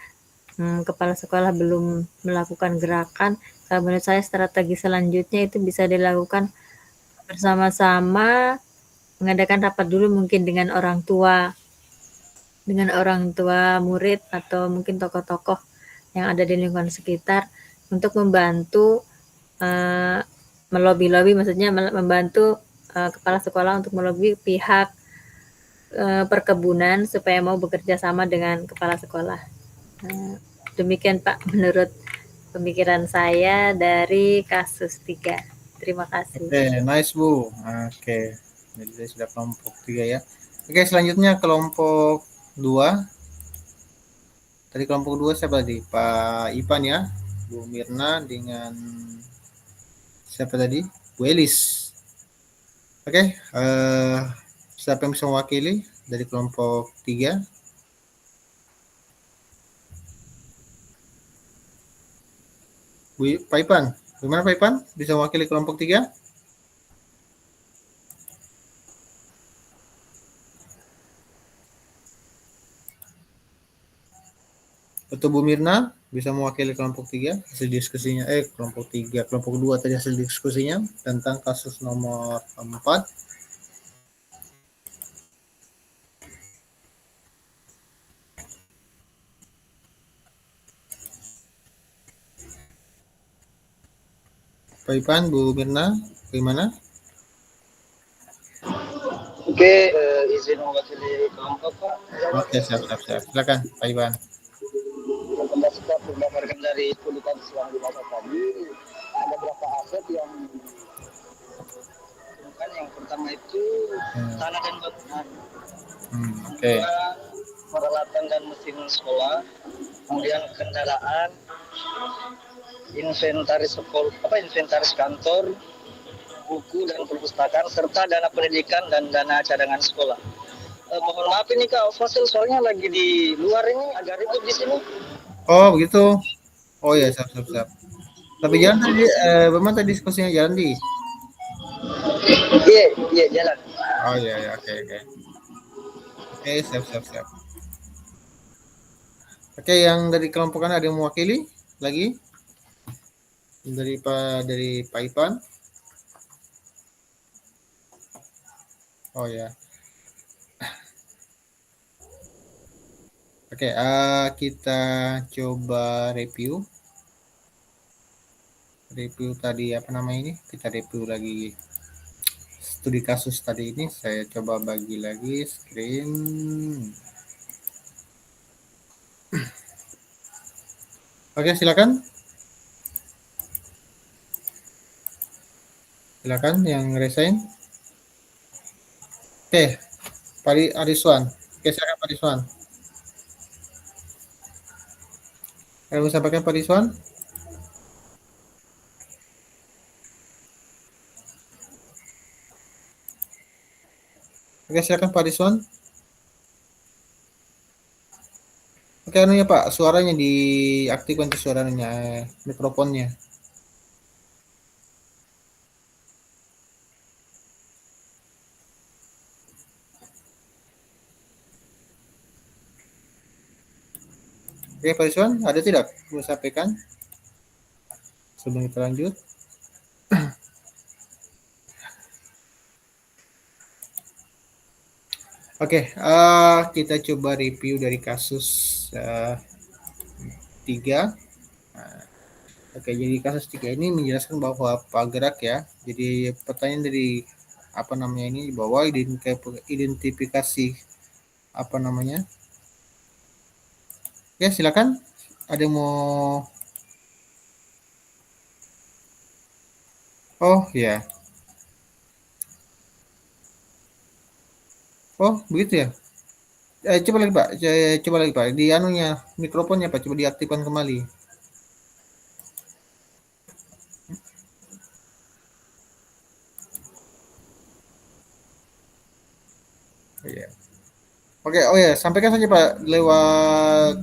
kepala sekolah belum melakukan gerakan. Kalau menurut saya strategi selanjutnya itu bisa dilakukan bersama-sama, mengadakan rapat dulu mungkin dengan orang tua murid atau mungkin tokoh-tokoh yang ada di lingkungan sekitar untuk membantu melobi-lobi, maksudnya membantu kepala sekolah untuk melobi pihak perkebunan supaya mau bekerja sama dengan kepala sekolah. Demikian Pak menurut pemikiran saya dari kasus 3. Terima kasih. Oke, nice Bu. Oke, jadi sudah kelompok 3 ya. Oke, selanjutnya kelompok 2. Tadi kelompok 2 siapa tadi? Pak Ipan ya, Bu Mirna dengan siapa tadi? Bu Elis. Oke, siapa yang bisa mewakili dari kelompok 3? Pak Ipan, gimana Pak Ipan? Bisa mewakili kelompok 3? Atau Bu Mirna bisa mewakili kelompok 3 hasil diskusinya kelompok 3, kelompok 2 tadi hasil diskusinya tentang kasus nomor 4. Pak Ipan, Bu Mirna, bagaimana? Oke, izin mewakili kelompok Pak. Oke, siap. Silakan Pak Ipan. Kita sudah berdasarkan dari kuliah yang dimaksud tadi, ada beberapa aset yang bukan yang pertama itu tanah dan bangunan, Oke. peralatan dan mesin sekolah, kemudian kendaraan, inventaris sekolah, inventaris kantor, buku dan perpustakaan, serta dana pendidikan dan dana cadangan sekolah. Mohon maaf ini Kak Fasil, soalnya lagi di luar ini agak ribut di sini. Oh begitu. Oh ya, siap. Tapi jalan tadi, bagaimana tadi diskusinya jalan di? Iya jalan. Oh ya, oke. Oke, siap. Oke, yang dari kelompokan ada yang mewakili lagi? Dari Pak Ipan. Oh ya. Oke, kita coba review tadi apa namanya ini? Kita review lagi studi kasus tadi ini. Saya coba bagi lagi screen. Oke, silakan yang resign. Oke, Pak Ariswan. Oke, silakan Pak Ariswan. Yang mau sampaikan Pak Ariswan? Oke, silakan Pak Ariswan. Oke, anunya Pak, suaranya diaktifkan tuh suaranya, mikrofonnya. Oke, Pak Ariswan, ada tidak mau sampaikan sebelum kita lanjut? Oke, kita coba review dari kasus 3. Oke, jadi kasus 3 ini menjelaskan bahwa Pak Gerak ya. Jadi pertanyaan dari apa namanya ini bahwa identifikasi apa namanya? Ya, silakan. Ada yang mau? Oh, ya. Oh, begitu ya. Coba lagi Pak, coba lagi Pak. Di anunya mikrofonnya Pak, coba diaktifkan kembali. Iya. Oke, oh ya, sampaikan saja Pak lewat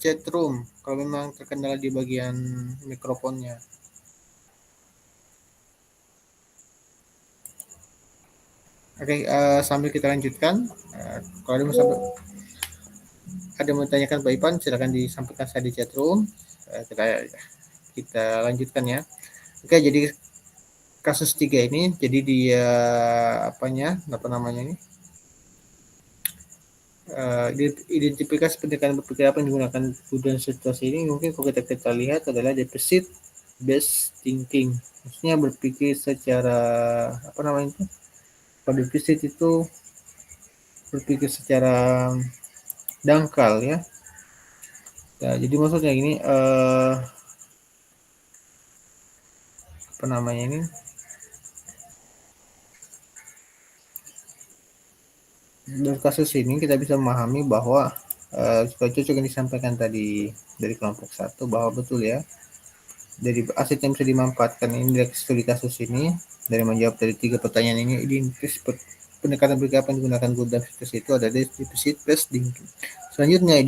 chat room kalau memang terkendala di bagian mikrofonnya. Oke, sambil kita lanjutkan. Kalau ada mau tanyakan Pak Ipan, silakan disampaikan saya di chat room. Kita lanjutkan ya. Oke, jadi kasus 3 ini, jadi dia apa namanya ini? Identifikasi pendekatan berpikir apa yang digunakan kemudian situasi ini mungkin kalau kita lihat adalah deficit based thinking, maksudnya berpikir secara apa namanya itu Kalau defisit itu berpikir secara dangkal ya. Nah, jadi maksudnya gini, apa namanya ini? Dari kasus ini kita bisa memahami bahwa seperti yang disampaikan tadi dari kelompok 1 bahwa betul ya, dari aset yang bisa dimanfaatkan ini dari studi kasus ini, dari menjawab dari 3 pertanyaan ini, pendekatan berikutnya yang digunakan guna defisit itu ada defisit plus thinking. Selanjutnya,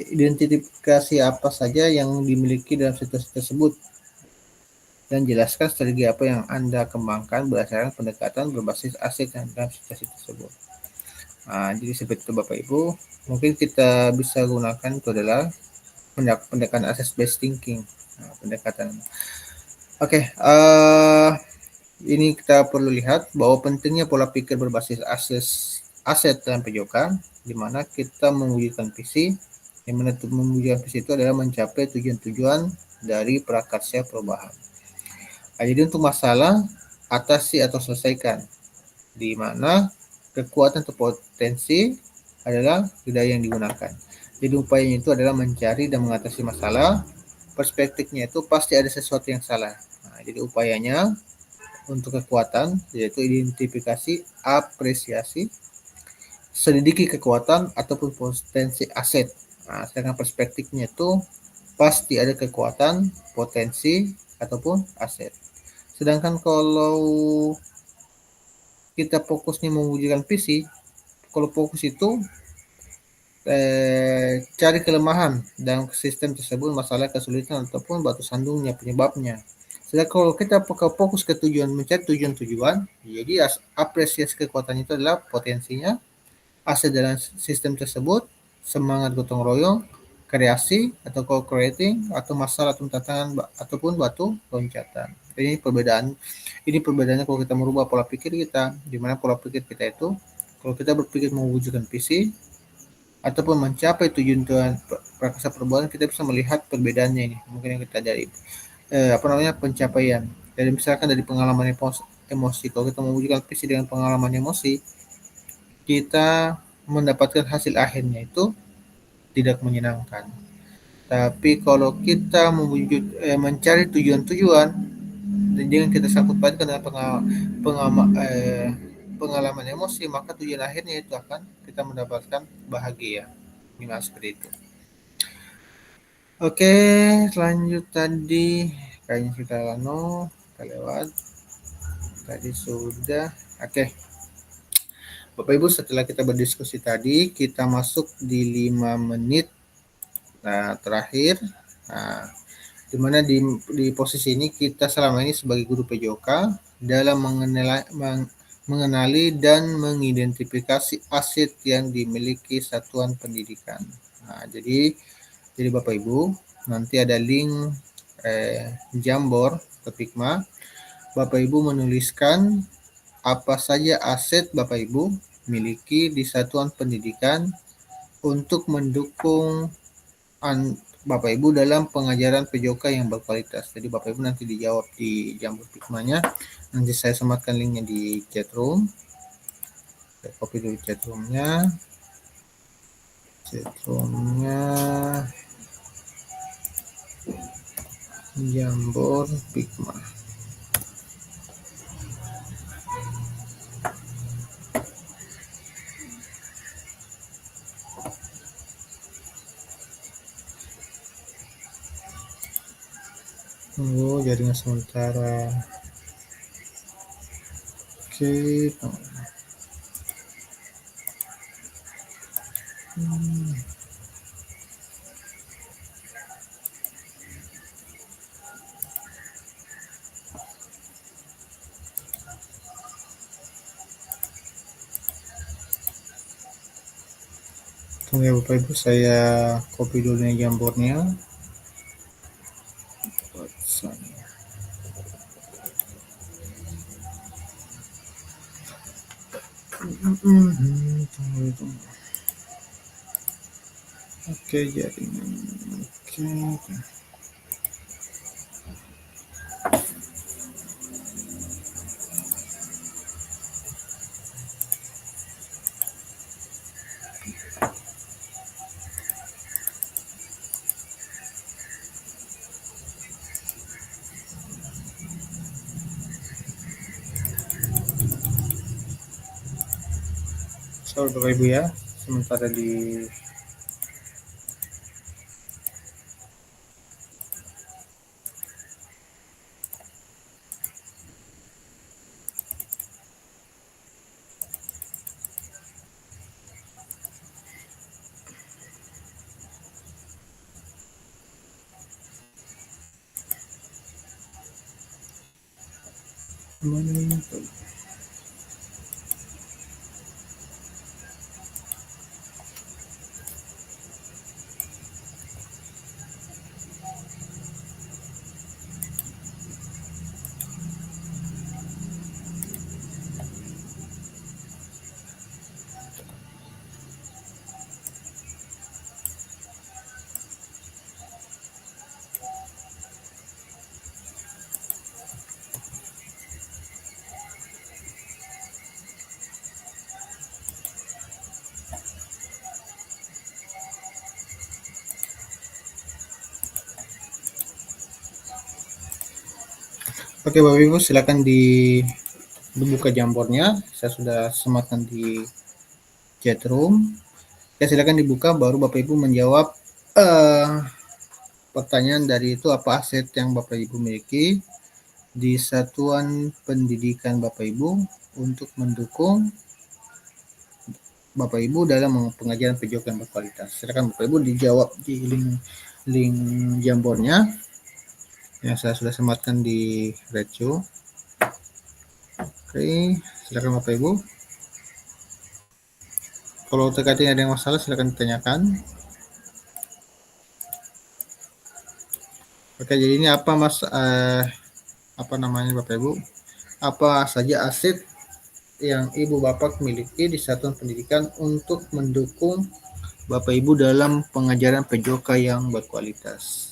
identifikasi apa saja yang dimiliki dalam situasi tersebut dan jelaskan strategi apa yang Anda kembangkan berdasarkan pendekatan berbasis aset yang dalam situasi tersebut. Nah, jadi seperti itu Bapak Ibu, mungkin kita bisa gunakan itu adalah pendekatan asset based thinking. Nah, pendekatan. Oke, ini kita perlu lihat bahwa pentingnya pola pikir berbasis aset dalam PJOK, di mana kita mewujudkan visi, yang mewujudkan visi itu adalah mencapai tujuan-tujuan dari prakarya perubahan. Nah, jadi untuk masalah atasi atau selesaikan, di mana kekuatan atau potensi adalah daya yang digunakan. Jadi upayanya itu adalah mencari dan mengatasi masalah. Perspektifnya itu pasti ada sesuatu yang salah. Nah, jadi upayanya untuk kekuatan yaitu identifikasi, apresiasi, selidiki kekuatan ataupun potensi aset. Nah, sedangkan perspektifnya itu pasti ada kekuatan, potensi ataupun aset. Sedangkan kalau kita fokusnya mewujudkan visi, kalau fokus itu cari kelemahan dalam sistem tersebut, masalah, kesulitan ataupun batu sandungnya, penyebabnya. Sedangkan kalau kita fokus ke tujuan, mencari tujuan-tujuan, jadi apresiasi kekuatan itu adalah potensinya, aset dalam sistem tersebut, semangat gotong royong, kreasi atau co-creating, atau masalah atau tantangan ataupun batu loncatan. Ini perbedaannya kalau kita merubah pola pikir kita, di mana pola pikir kita itu kalau kita berpikir mewujudkan visi ataupun mencapai tujuan prakarya perubahan, kita bisa melihat perbedaannya ini. Mungkin yang kita dari pencapaian. Dari misalkan dari pengalaman emosi, kalau kita mewujudkan visi dengan pengalaman emosi, kita mendapatkan hasil akhirnya itu tidak menyenangkan. Tapi kalau kita mencari tujuan-tujuan dan jangan kita sangkut pautkan dengan pengalaman emosi, maka tujuan akhirnya itu akan kita mendapatkan bahagia. Minimal seperti itu. Oke, lanjut tadi kayaknya kita lewat tadi sudah. Oke, Bapak Ibu, setelah kita berdiskusi tadi, kita masuk di 5 menit terakhir. Nah, dimana di posisi ini kita selama ini sebagai guru PJOK dalam mengenali dan mengidentifikasi aset yang dimiliki satuan pendidikan. Nah, jadi Bapak Ibu, nanti ada link Jamboard atau Figma. Bapak Ibu menuliskan apa saja aset Bapak Ibu miliki di satuan pendidikan untuk mendukung Bapak Ibu dalam pengajaran PJOK yang berkualitas. Jadi Bapak Ibu nanti dijawab di Jamboard Figmanya. Nanti saya sematkan linknya di chat room. Saya copy dulu chat roomnya. Jamboard Figma. Tunggu jaringan sementara. Oke. Tunggu ya Bapak Ibu, saya copy dulu nih Jamboardnya. Tunggu. Oke, jaringan. Oke. Sorry Bapak Ibu ya, sementara di Oke Bapak Ibu, silakan dibuka jambornya. Saya sudah sematkan di chat room. Ya, silakan dibuka, baru Bapak Ibu menjawab pertanyaan dari itu, apa aset yang Bapak Ibu miliki di satuan pendidikan Bapak Ibu untuk mendukung Bapak Ibu dalam pengajaran PJOK yang berkualitas. Silakan Bapak Ibu dijawab di link jambornya yang saya sudah sematkan di Recu. Oke, silakan Bapak Ibu. Kalau terkait ini ada yang masalah, silakan ditanyakan. Oke, jadi ini apa Mas, apa namanya Bapak Ibu? Apa saja aset yang Ibu Bapak miliki di satuan pendidikan untuk mendukung Bapak Ibu dalam pengajaran PJOK yang berkualitas?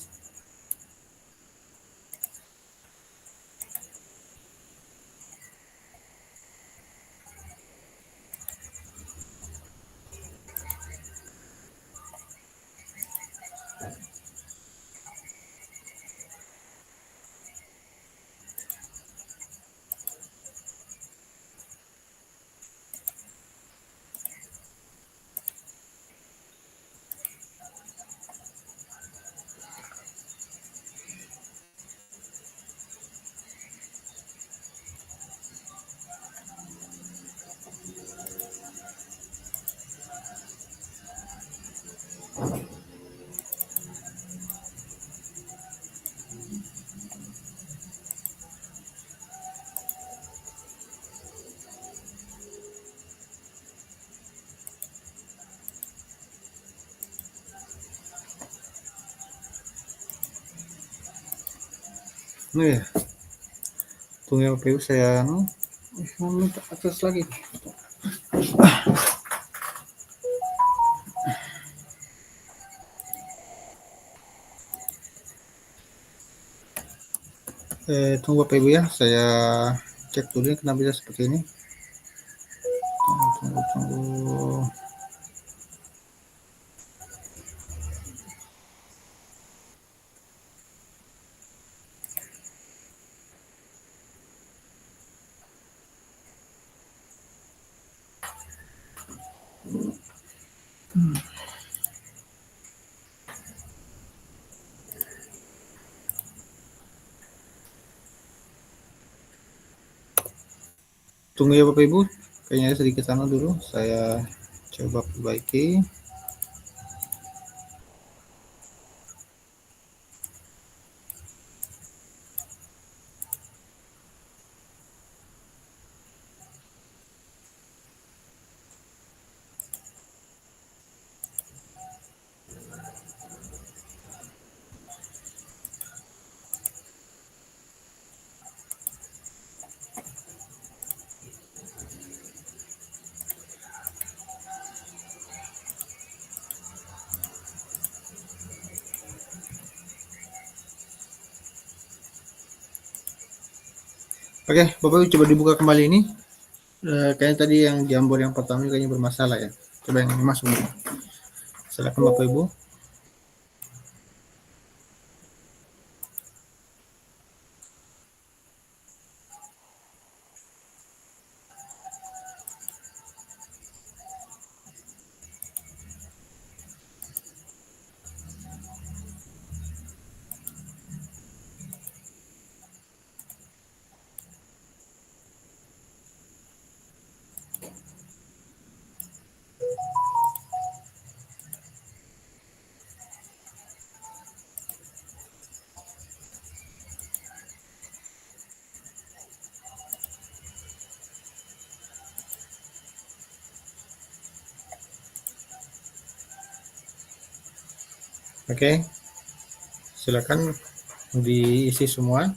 Nah ya, tunggu ya Bapak Ibu, saya mau minta akses lagi. Tunggu Bapak Ibu ya, saya cek dulu kenapa bisa seperti ini. Tunggu. Tunggu ya Bapak Ibu, kayaknya sedikit sana dulu, saya coba perbaiki. Oke, Bapak Ibu coba dibuka kembali ini. Kayaknya tadi yang jambor yang pertama kayaknya bermasalah ya. Coba yang ini masuk. Silakan Bapak Ibu. Oke, silakan diisi semua.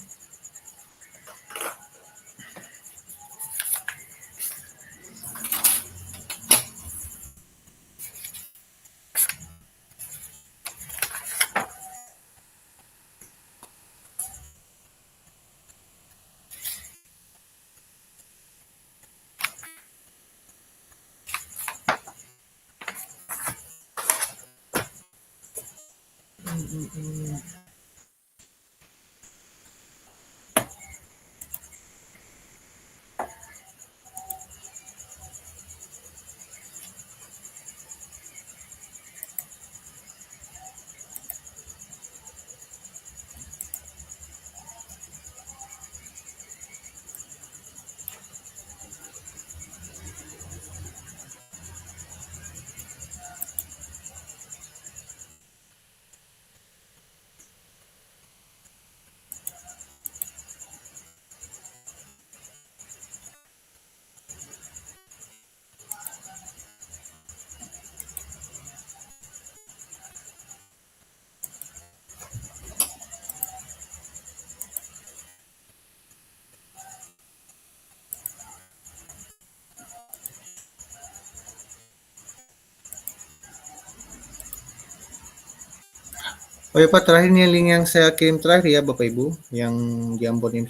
Oh ya Pak, terakhir nih link yang saya kirim terakhir ya Bapak Ibu, yang Jamboard yang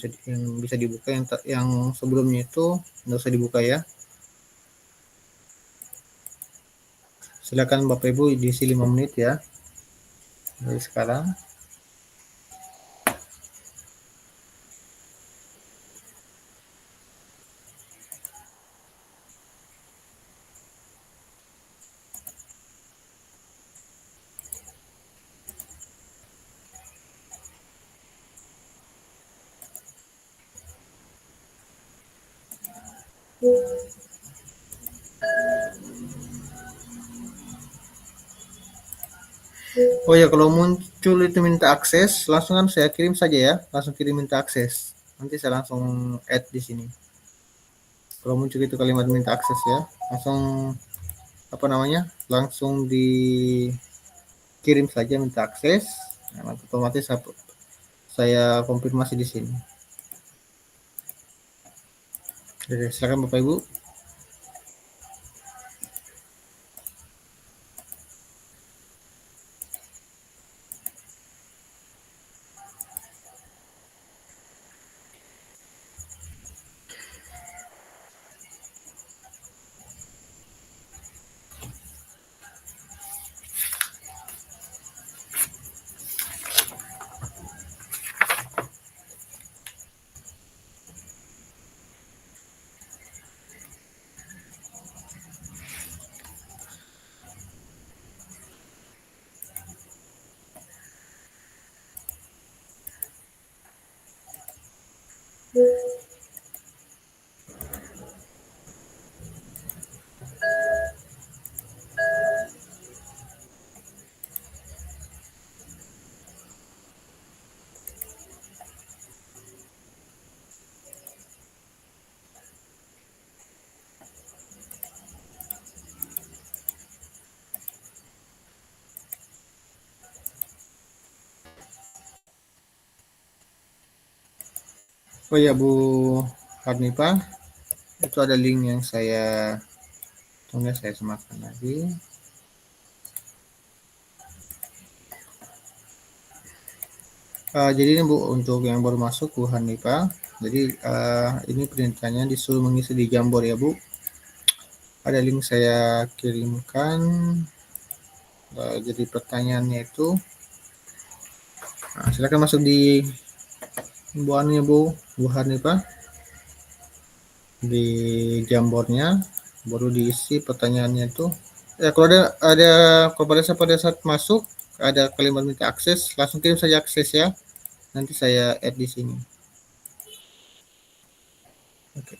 bisa dibuka, yang sebelumnya itu nggak usah dibuka ya. Silakan Bapak Ibu diisi 5 menit ya dari sekarang. Oh ya, kalau muncul itu minta akses, langsung kan saya kirim saja ya, langsung kirim minta akses. Nanti saya langsung add di sini. Kalau muncul itu kalimat minta akses ya, langsung apa namanya? Langsung dikirim saja minta akses. Nah, otomatis saya konfirmasi di sini. Oke, silakan Bapak Ibu. Oh ya Bu Harnipa, itu ada link yang saya tunggu, saya sematkan lagi. Jadi ini Bu, untuk yang baru masuk Bu Harnipa, jadi ini perintahnya disuruh mengisi di Jamboard ya Bu. Ada link saya kirimkan. Jadi pertanyaannya itu, silakan masuk di Bu Harnipa di Jamboardnya, baru diisi pertanyaannya itu. Ya kalau kalau pada saat masuk ada kalimat minta akses, langsung kirim saja akses ya. Nanti saya add di sini. Oke.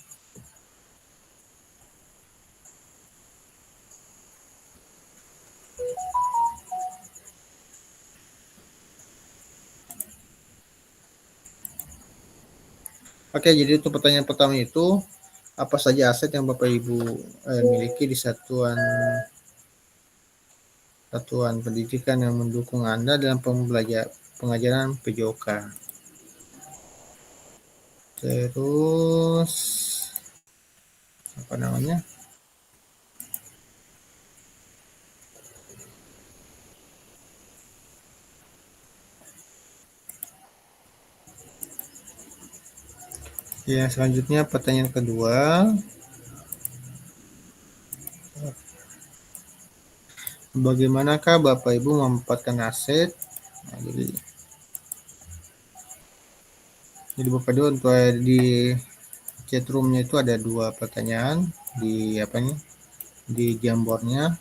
Oke, jadi untuk pertanyaan pertama itu, apa saja aset yang Bapak Ibu miliki di satuan satuan pendidikan yang mendukung Anda dalam pengajaran PJOK. Terus apa namanya? Yang selanjutnya pertanyaan kedua. Bagaimanakah Bapak Ibu memanfaatkan aset? Nah, jadi Bapak Ibu untuk di chat roomnya itu ada 2 pertanyaan di apa nih? Di Jamboardnya.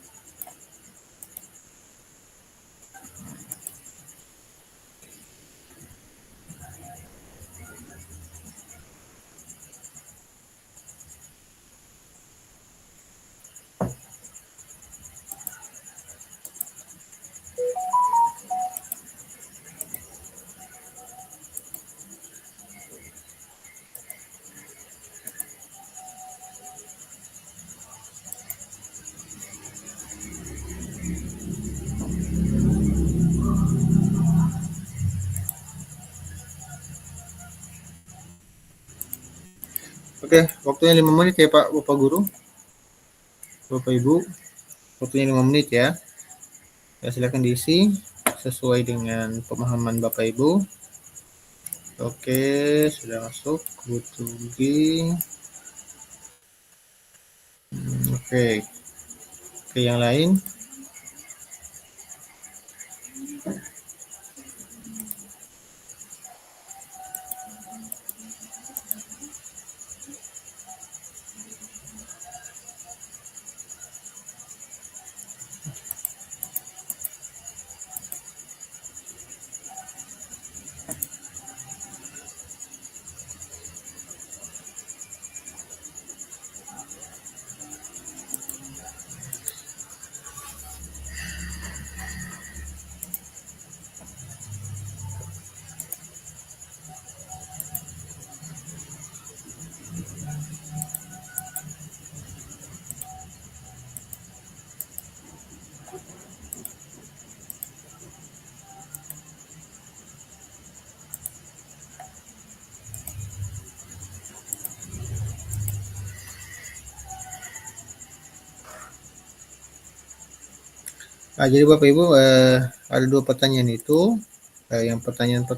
Oke, waktunya 5 menit ya Pak Bapak Guru. Bapak Ibu, waktunya 5 menit ya. Ya, silakan diisi sesuai dengan pemahaman Bapak Ibu. Oke, sudah masuk. Butugi. Oke. Oke, yang lain. Nah, jadi Bapak Ibu ada 2 pertanyaan itu. Yang pertanyaan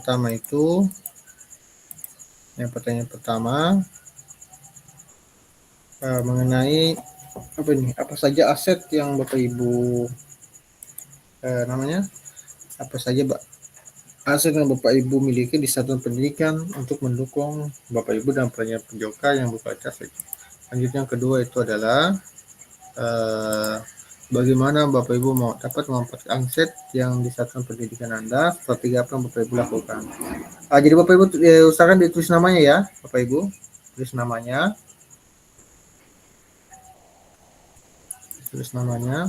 pertama mengenai apa saja aset yang Bapak Ibu apa saja aset yang Bapak Ibu miliki di satuan pendidikan untuk mendukung Bapak Ibu dalam pengajaran PJOK yang berbaca. Lanjut yang kedua itu adalah bagaimana Bapak Ibu mau dapat memanfaatkan aset yang di satuan pendidikan Anda, strategi apa yang Bapak Ibu lakukan. Jadi Bapak Ibu usahakan ditulis namanya ya, Bapak Ibu. Tulis namanya. Tulis namanya.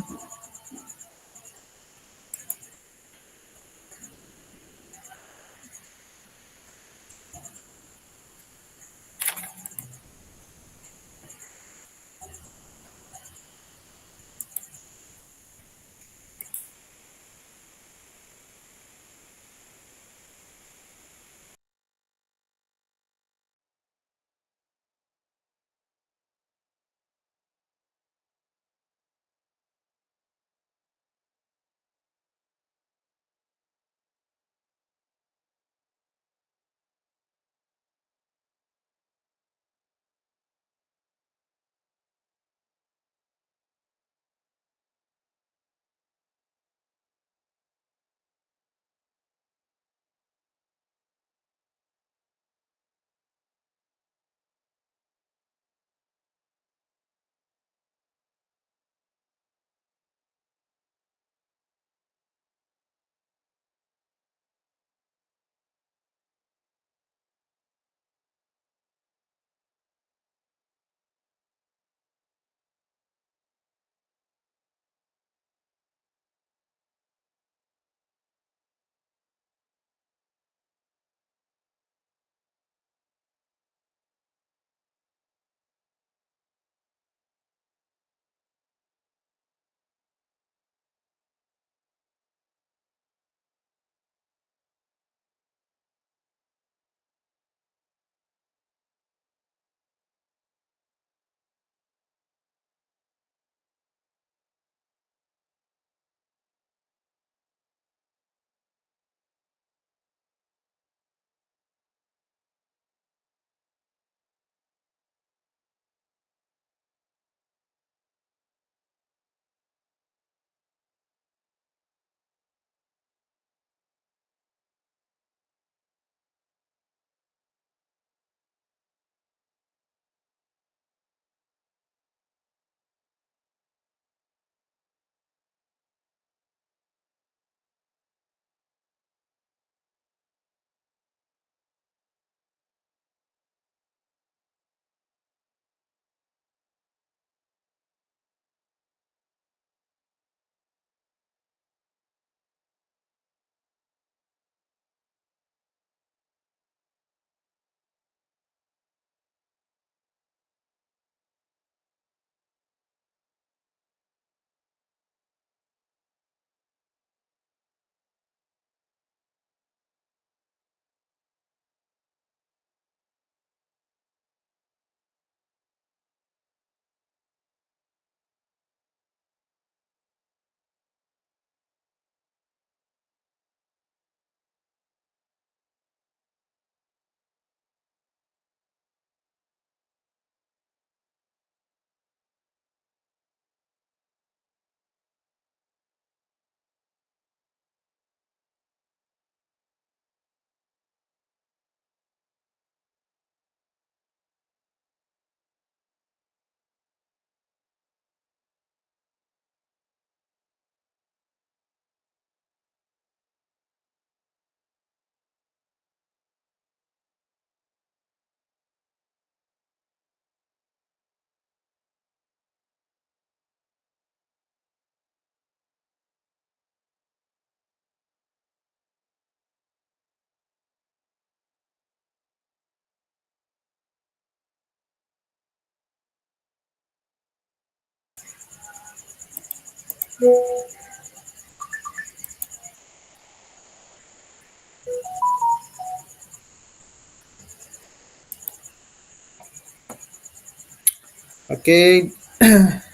Oke,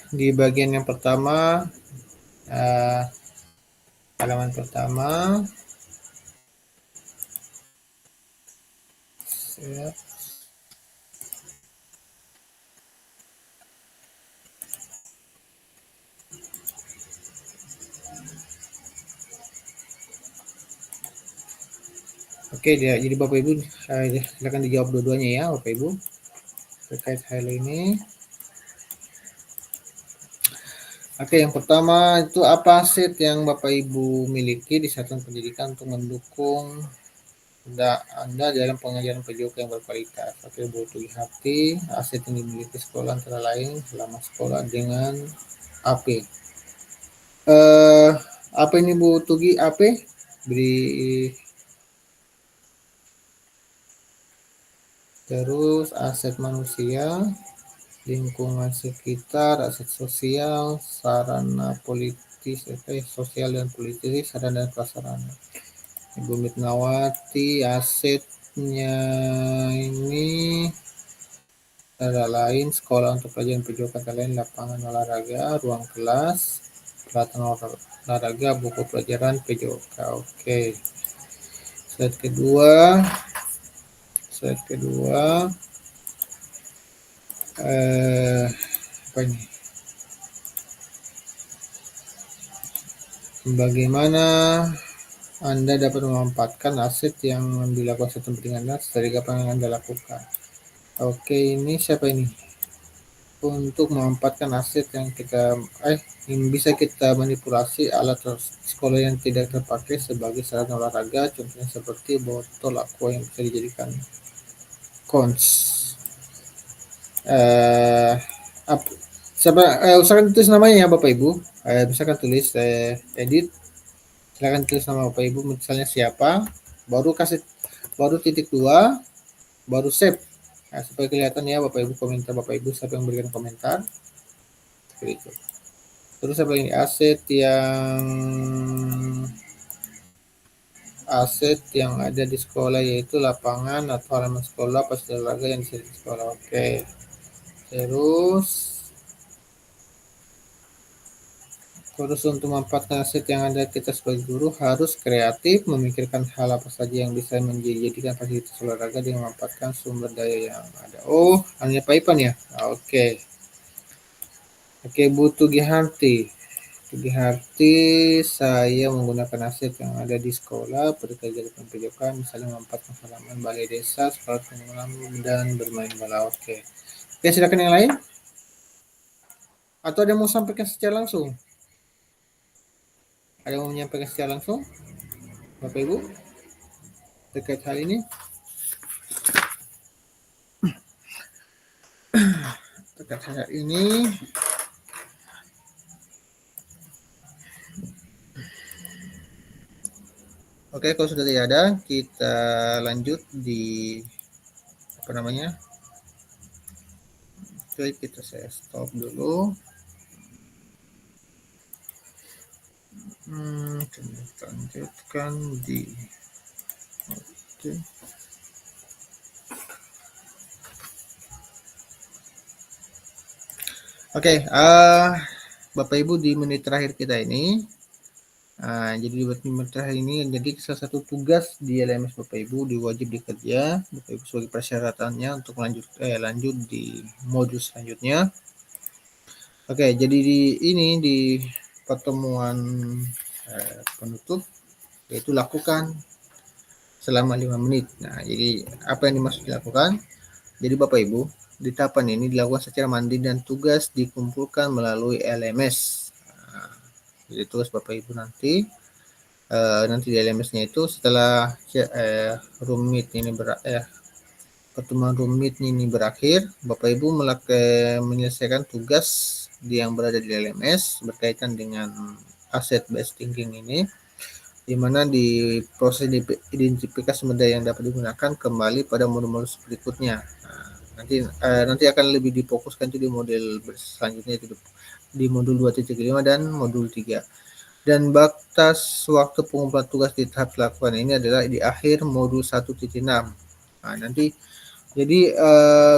di bagian yang pertama, eh, halaman pertama, siap. Oke, jadi Bapak Ibu silakan dijawab dua-duanya ya Bapak Ibu terkait hal ini. Oke, yang pertama itu apa aset yang Bapak Ibu miliki di satuan pendidikan untuk mendukung Anda dalam pengajaran PJOK yang berkualitas. Oke, butuh hati aset yang dimiliki sekolah antara lain selama sekolah dengan AP. Apa ini Bu Tugi AP? Beri terus aset manusia, lingkungan sekitar, aset sosial, sarana politis, sosial dan politis, sarana dan prasarana. Ibu Mitnawati, asetnya ini antara lain sekolah untuk pelajaran PJOK antara lain lapangan olahraga, ruang kelas, peralatan olahraga, buku pelajaran PJOK. Oke. Slide kedua apa ini? Bagaimana Anda dapat memanfaatkan aset yang dilakukan satu penting Anda dari apa yang Anda lakukan. Oke, ini siapa ini? Untuk memanfaatkan aset yang yang bisa kita manipulasi alat sekolah yang tidak terpakai sebagai sarana olahraga, contohnya seperti botol aqua yang bisa dijadikan cons. Usahakan tulis namanya ya Bapak Ibu. Misalkan tulis edit, silakan tulis nama Bapak Ibu, misalnya siapa, baru titik 2, baru save. Nah, supaya kelihatan ya Bapak Ibu komentar Bapak Ibu siapa yang memberikan komentar. Seperti itu. Terus apa ini aset yang ada di sekolah yaitu lapangan atau halaman sekolah, fasilitas olahraga yang disediakan di sekolah. Oke. Terus untuk memanfaatkan aset yang ada, kita sebagai guru harus kreatif, memikirkan hal apa saja yang bisa menjadikan fasilitas olahraga dengan memanfaatkan sumber daya yang ada. Oh, hanya Paipan ya? Oke. Oke, Bu Tugiharti, saya menggunakan aset yang ada di sekolah, berkerja di pendidikan, misalnya memanfaatkan halaman balai desa, sekolah pengenalan dan bermain bola. Oke. Oke, silakan yang lain. Atau ada yang mau sampaikan secara langsung? Ada yang mau menyampaikan secara langsung, Bapak Ibu, terkait hal ini? Terkait hal ini, oke, kalau sudah tidak ada, kita lanjut di apa namanya? Oke, saya stop dulu. Kita lanjutkan di Oke, Bapak Ibu di menit terakhir kita ini, jadi di menit terakhir ini, jadi salah satu tugas di LMS Bapak Ibu diwajib dikerja, Bapak Ibu sebagai persyaratannya untuk lanjut di modul selanjutnya. Oke, jadi di pertemuan penutup, yaitu lakukan selama 5 menit. Nah, jadi apa yang dimaksud dilakukan? Jadi Bapak Ibu, di tahapan ini dilakukan secara mandiri dan tugas dikumpulkan melalui LMS. Nah, jadi tugas Bapak Ibu nanti di LMS-nya itu setelah pertemuan rumit ini berakhir, Bapak Ibu menyelesaikan tugas yang berada di LMS berkaitan dengan asset based thinking ini, di mana di proses identifikasi sumber daya yang dapat digunakan kembali pada modul-modul berikutnya. Nah, Nanti akan lebih difokuskan itu di model selanjutnya itu di modul 2.5 dan modul 3. Dan batas waktu pengumpulan tugas di tahap pelakuan ini adalah di akhir modul 1.6. Nah, nanti jadi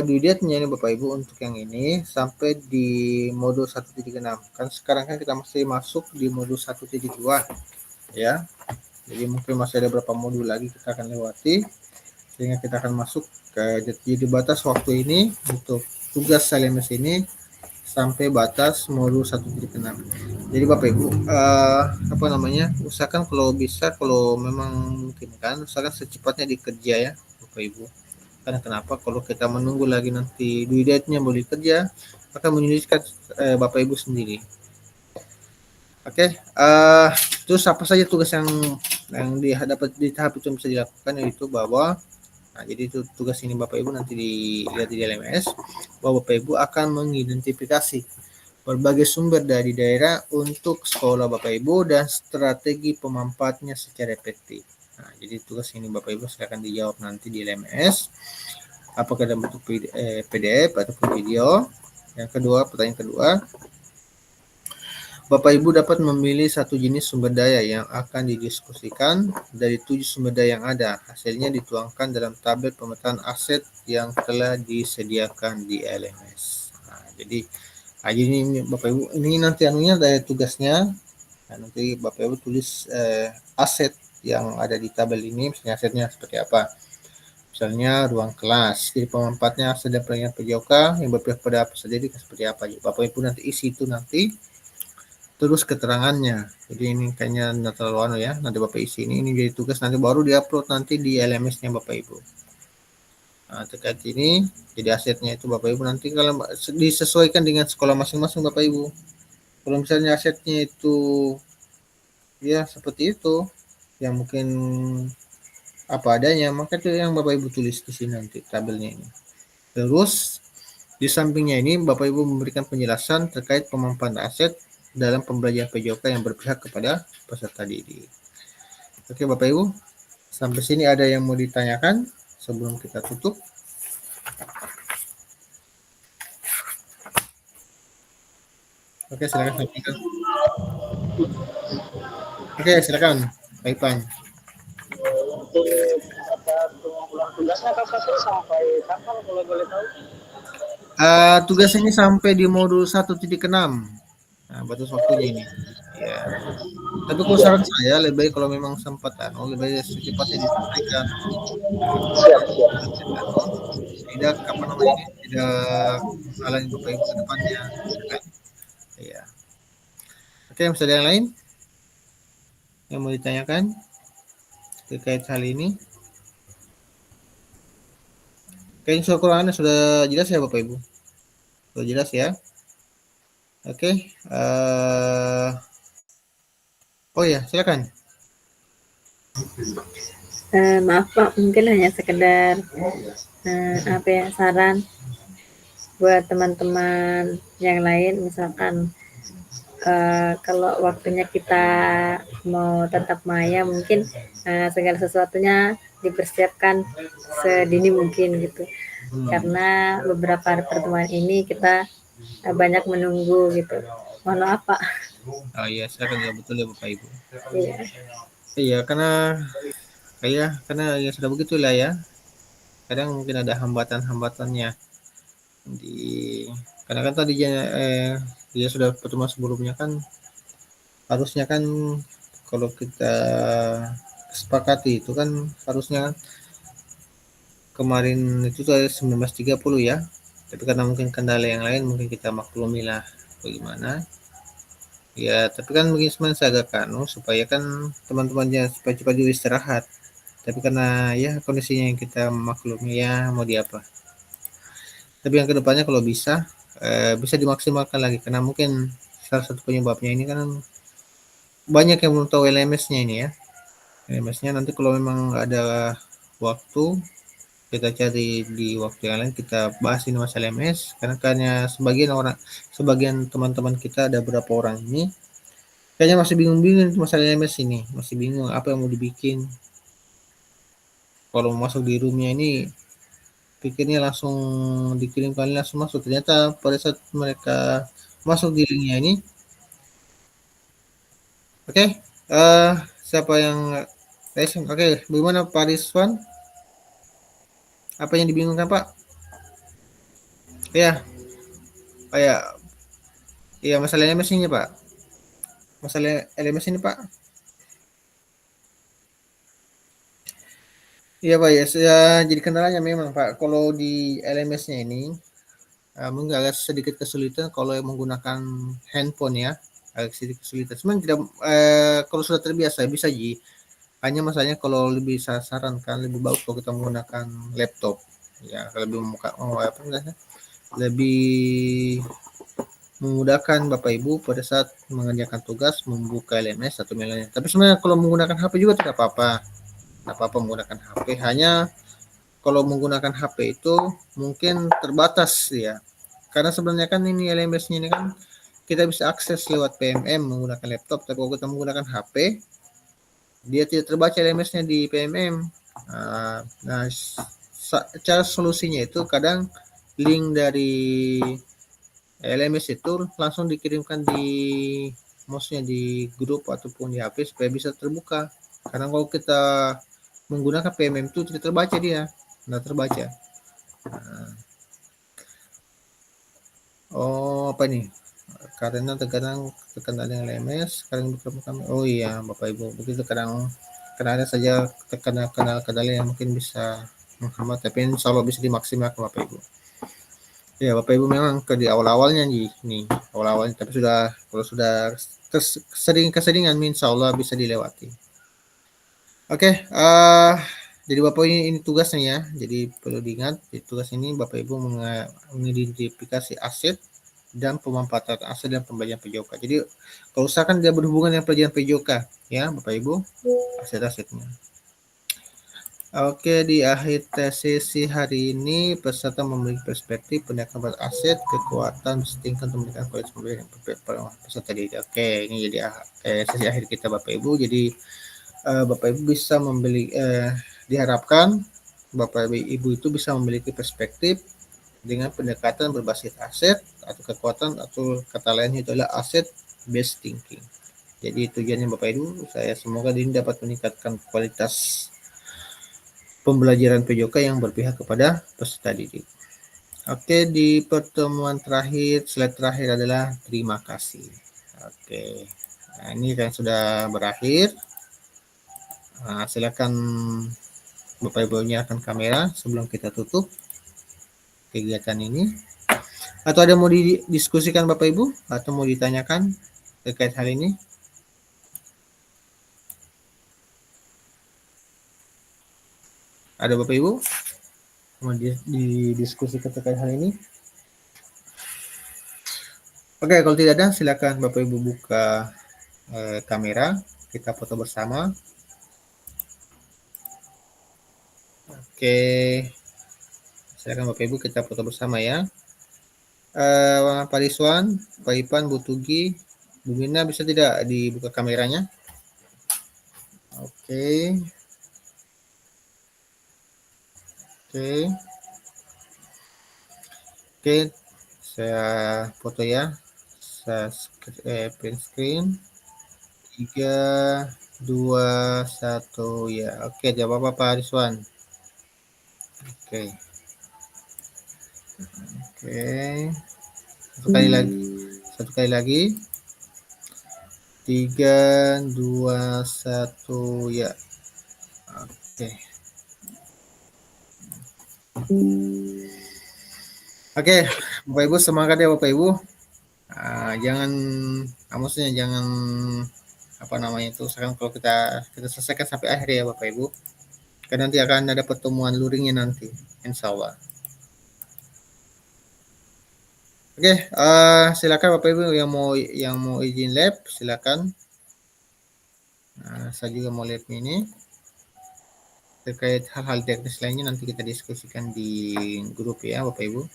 due-date-nya ini Bapak Ibu untuk yang ini sampai di modul 1.6. Kan sekarang kan kita masih masuk di modul 1.2 ya. Jadi mungkin masih ada beberapa modul lagi kita akan lewati sehingga kita akan masuk ke jadi batas waktu ini untuk tugas LMS ini sampai batas modul 1.6. Jadi Bapak Ibu usahakan kalau bisa, kalau memang mungkin kan usahakan secepatnya dikerja ya Bapak Ibu. Karena kenapa, kalau kita menunggu lagi nanti due date-nya boleh kerja akan menyulitkan Bapak Ibu sendiri. Oke, terus apa saja tugas yang dapat di tahap itu bisa dilakukan, yaitu bahwa jadi itu tugas ini Bapak Ibu nanti dilihat di LMS bahwa Bapak Ibu akan mengidentifikasi berbagai sumber dari daerah untuk sekolah Bapak Ibu dan strategi pemanfaatnya secara efektif. Nah, jadi tugas ini Bapak Ibu silakan dijawab nanti di LMS apakah dalam bentuk PDF ataupun video. Yang kedua, pertanyaan kedua, Bapak Ibu dapat memilih satu jenis sumber daya yang akan didiskusikan dari 7 sumber daya yang ada. Hasilnya dituangkan dalam tabel pemetaan aset yang telah disediakan di LMS. Nah, jadi ini Bapak Ibu, ini nanti dari tugasnya. Nah, nanti Bapak Ibu tulis aset yang ada di tabel ini, misalnya asetnya seperti apa. Misalnya ruang kelas, jadi pemanfaatnya aset dan pelayanan PJOK yang berpihak pada apa saja, jadi seperti apa. Bapak Ibu nanti isi itu nanti terus keterangannya. Jadi ini kayaknya tidak terlalu ya. Nanti Bapak isi ini jadi tugas, nanti baru diupload nanti di LMS-nya Bapak Ibu. Nah, terkait ini jadi asetnya itu Bapak Ibu nanti kalau disesuaikan dengan sekolah masing-masing Bapak Ibu. Kalau misalnya asetnya itu ya seperti itu, yang mungkin apa adanya, maka itu yang Bapak Ibu tulis di sini nanti tabelnya ini. Terus di sampingnya ini Bapak Ibu memberikan penjelasan terkait pemanfaatan aset dalam pembelajaran PJOK yang berpihak kepada peserta didik. Oke Bapak Ibu, sampai sini ada yang mau ditanyakan sebelum kita tutup? Oke, silakan sampaikan. Oke, silakan Pak Ipan. Untuk pengumpulan tugasnya Kak Fasil sampai kapan kalau boleh tahu? Tugas ini sampai di modul 1.6. Nah, batas waktunya ini. Ya. Tapi kalau saran saya lebih baik kalau memang sempat lebih baik secepatnya diselesaikan. Siap. Tidak tidak menghalangi Bapak Ibu ke depannya, kan? Iya. Oke, masih ada yang lain yang mau ditanyakan terkait hal ini? Kayaknya soal Quran sudah jelas ya Bapak Ibu? Sudah jelas ya? Oke, oh ya, silakan. Maaf Pak, mungkin hanya sekedar saran buat teman-teman yang lain, misalkan kalau waktunya kita mau tetap maya, mungkin segala sesuatunya dipersiapkan sedini mungkin gitu. Karena beberapa pertemuan ini kita banyak menunggu gitu. Mohon maaf Pak. Oh iya, silakan ya, betul ya Bapak Ibu. Iya. Iya, karena ya sudah begitulah ya. Kadang mungkin ada hambatan-hambatannya karena kan tadi dia sudah pertemuan sebelumnya kan harusnya kan kalau kita sepakati itu kan harusnya kemarin itu tuh 19.30 ya, tapi karena mungkin kendala yang lain mungkin kita maklumi lah bagaimana ya, tapi kan mungkin sebenarnya saya agak supaya kan teman-temannya supaya cepat juga istirahat, tapi karena ya kondisinya yang kita maklumi ya, mau diapa. Tapi yang kedepannya kalau bisa dimaksimalkan lagi, karena mungkin salah satu penyebabnya ini kan banyak yang belum tahu LMS-nya ini ya. LMS-nya nanti kalau memang ada waktu kita cari di waktu yang lain, kita bahas ini masalah LMS, karena sebagian teman-teman kita ada berapa orang ini kayaknya masih bingung-bingung masalah LMS ini, masih bingung apa yang mau dibikin. Kalau masuk di roomnya ini pikirnya langsung dikirimkan langsung masuk. Ternyata pada saat mereka masuk di linknya ini, oke, siapa yang raise? Oke, bagaimana Pak Rizwan? Apa yang dibingungkan Pak? Ya, ya, ya masalah LMS ini Pak. Masalah LMS ini Pak. Iya Pak ya, jadi kendalanya memang Pak. Kalau di LMS-nya ini mungkin agak sedikit kesulitan kalau yang menggunakan handphone ya, agak sedikit kesulitan. Sebenarnya tidak, kalau sudah terbiasa bisa ji. Hanya masalahnya kalau lebih saya sarankan lebih bagus kalau kita menggunakan laptop. Ya, lebih lebih memudahkan Bapak Ibu pada saat mengerjakan tugas membuka LMS atau lainnya. Tapi sebenarnya kalau menggunakan HP juga tidak apa-apa. Tidak apa-apa menggunakan HP. Hanya kalau menggunakan HP itu mungkin terbatas ya. Karena sebenarnya kan ini LMS-nya ini kan kita bisa akses lewat PMM menggunakan laptop. Tapi kalau kita menggunakan HP, dia tidak terbaca LMS-nya di PMM. Nah, cara solusinya itu kadang link dari LMS itu langsung dikirimkan di maksudnya di grup ataupun di HP supaya bisa terbuka. Karena kalau kita menggunakan PMM itu tidak terbaca dia, tidak terbaca. Oh apa nih? Karena terkadang terkendala dengan LMS, kadang oh iya Bapak Ibu, begitu kadang ada saja kendala yang mungkin bisa menghambat, tapi insya Allah bisa dimaksimalkan Bapak Ibu. Ya Bapak Ibu memang di awal-awalnya nih awal-awalnya, tapi kalau sudah keseringan insya Allah bisa dilewati. Oke, jadi Bapak ini tugasnya ya. Jadi perlu diingat di tugas ini Bapak Ibu mengidentifikasi aset dan pemanfaatan aset dan pembagian PJOK. Jadi kalau usahakan dia berhubungan dengan pembagian PJOK ya Bapak Ibu, aset-asetnya. Oke, di akhir sesi hari ini peserta memiliki perspektif pendekatan aset, kekuatan, tingkat pemilikan kualitas pembelian peserta didik. Oke, ini jadi sesi akhir kita Bapak Ibu. Jadi Bapak Ibu bisa diharapkan Bapak Ibu itu bisa memiliki perspektif dengan pendekatan berbasis aset atau kekuatan, atau kata lainnya itu adalah aset based thinking. Jadi tujuannya Bapak Ibu, saya semoga ini dapat meningkatkan kualitas pembelajaran PJOK yang berpihak kepada peserta didik. Oke, di pertemuan terakhir, slide terakhir adalah terima kasih. Oke, nah, ini kan sudah berakhir. Silakan Bapak Ibu nyalakan kamera sebelum kita tutup kegiatan ini. Atau ada mau didiskusikan Bapak Ibu atau mau ditanyakan terkait hal ini? Ada Bapak Ibu mau didiskusikan terkait hal ini? Oke, kalau tidak ada silakan Bapak Ibu buka kamera, kita foto bersama. Oke, silakan Bapak Ibu kita foto bersama ya. Pak Rizwan, Pak Ipan, Bu Tugi, Bu Mina bisa tidak dibuka kameranya? Oke. Oke, saya foto ya. Saya print screen. 3, 2, 1 ya. Oke, jawab apa Pak Rizwan? Oke. Satu kali lagi. 3, 2, 1 ya. Oke. Oke, Bapak Ibu semangat ya Bapak Ibu. Maksudnya jangan apa namanya itu, sekarang kalau kita selesaikan sampai akhir ya Bapak Ibu. Karena nanti akan ada pertemuan luringnya nanti, insya Allah. Oke, silakan Bapak Ibu yang mau izin lab, silakan. Saya juga mau lihat ini. Terkait hal-hal teknis lainnya nanti kita diskusikan di grup ya Bapak Ibu.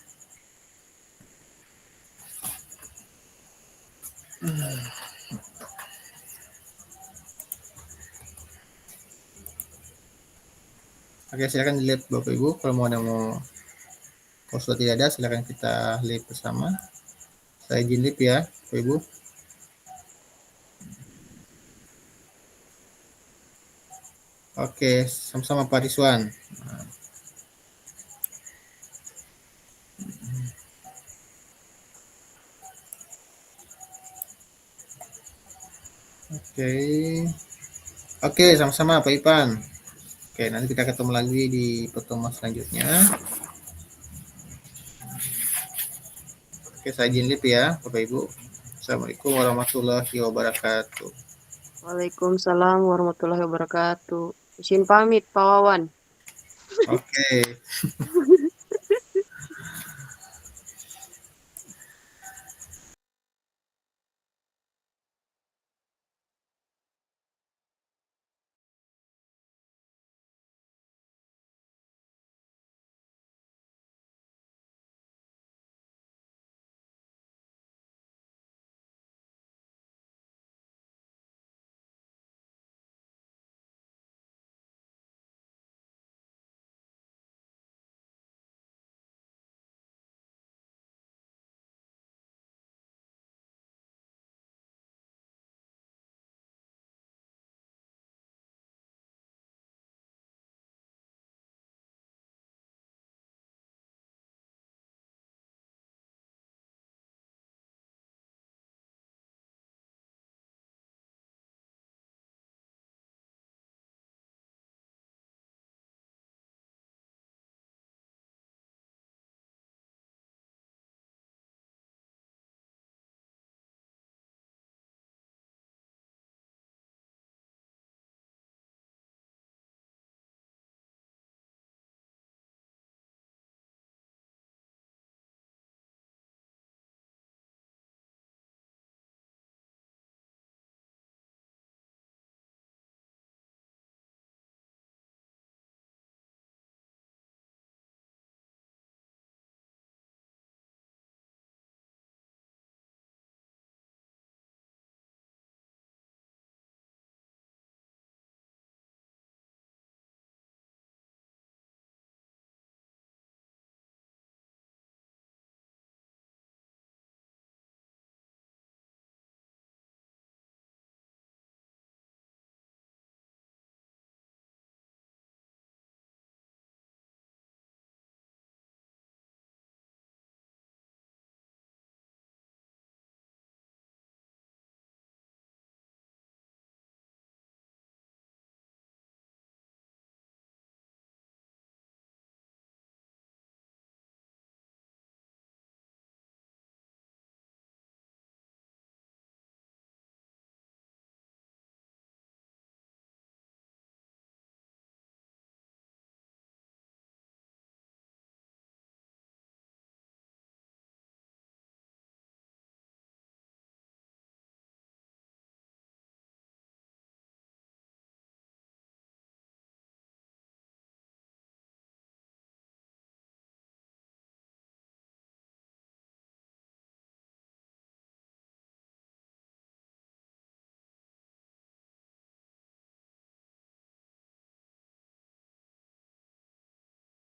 Oke, silakan dilihat Bapak Ibu kalau mau Kalau sudah tidak ada, silakan kita live bersama. Saya izin live ya, Bapak Ibu. Oke, sama-sama Pak Rizwan. Oke. Oke, sama-sama Pak Ipan. Oke, nanti kita ketemu lagi di pertemuan selanjutnya. Oke, saya izin live ya, Bapak Ibu. Assalamualaikum warahmatullahi wabarakatuh. Waalaikumsalam warahmatullahi wabarakatuh. Izin pamit, Pak Wawan. Oke.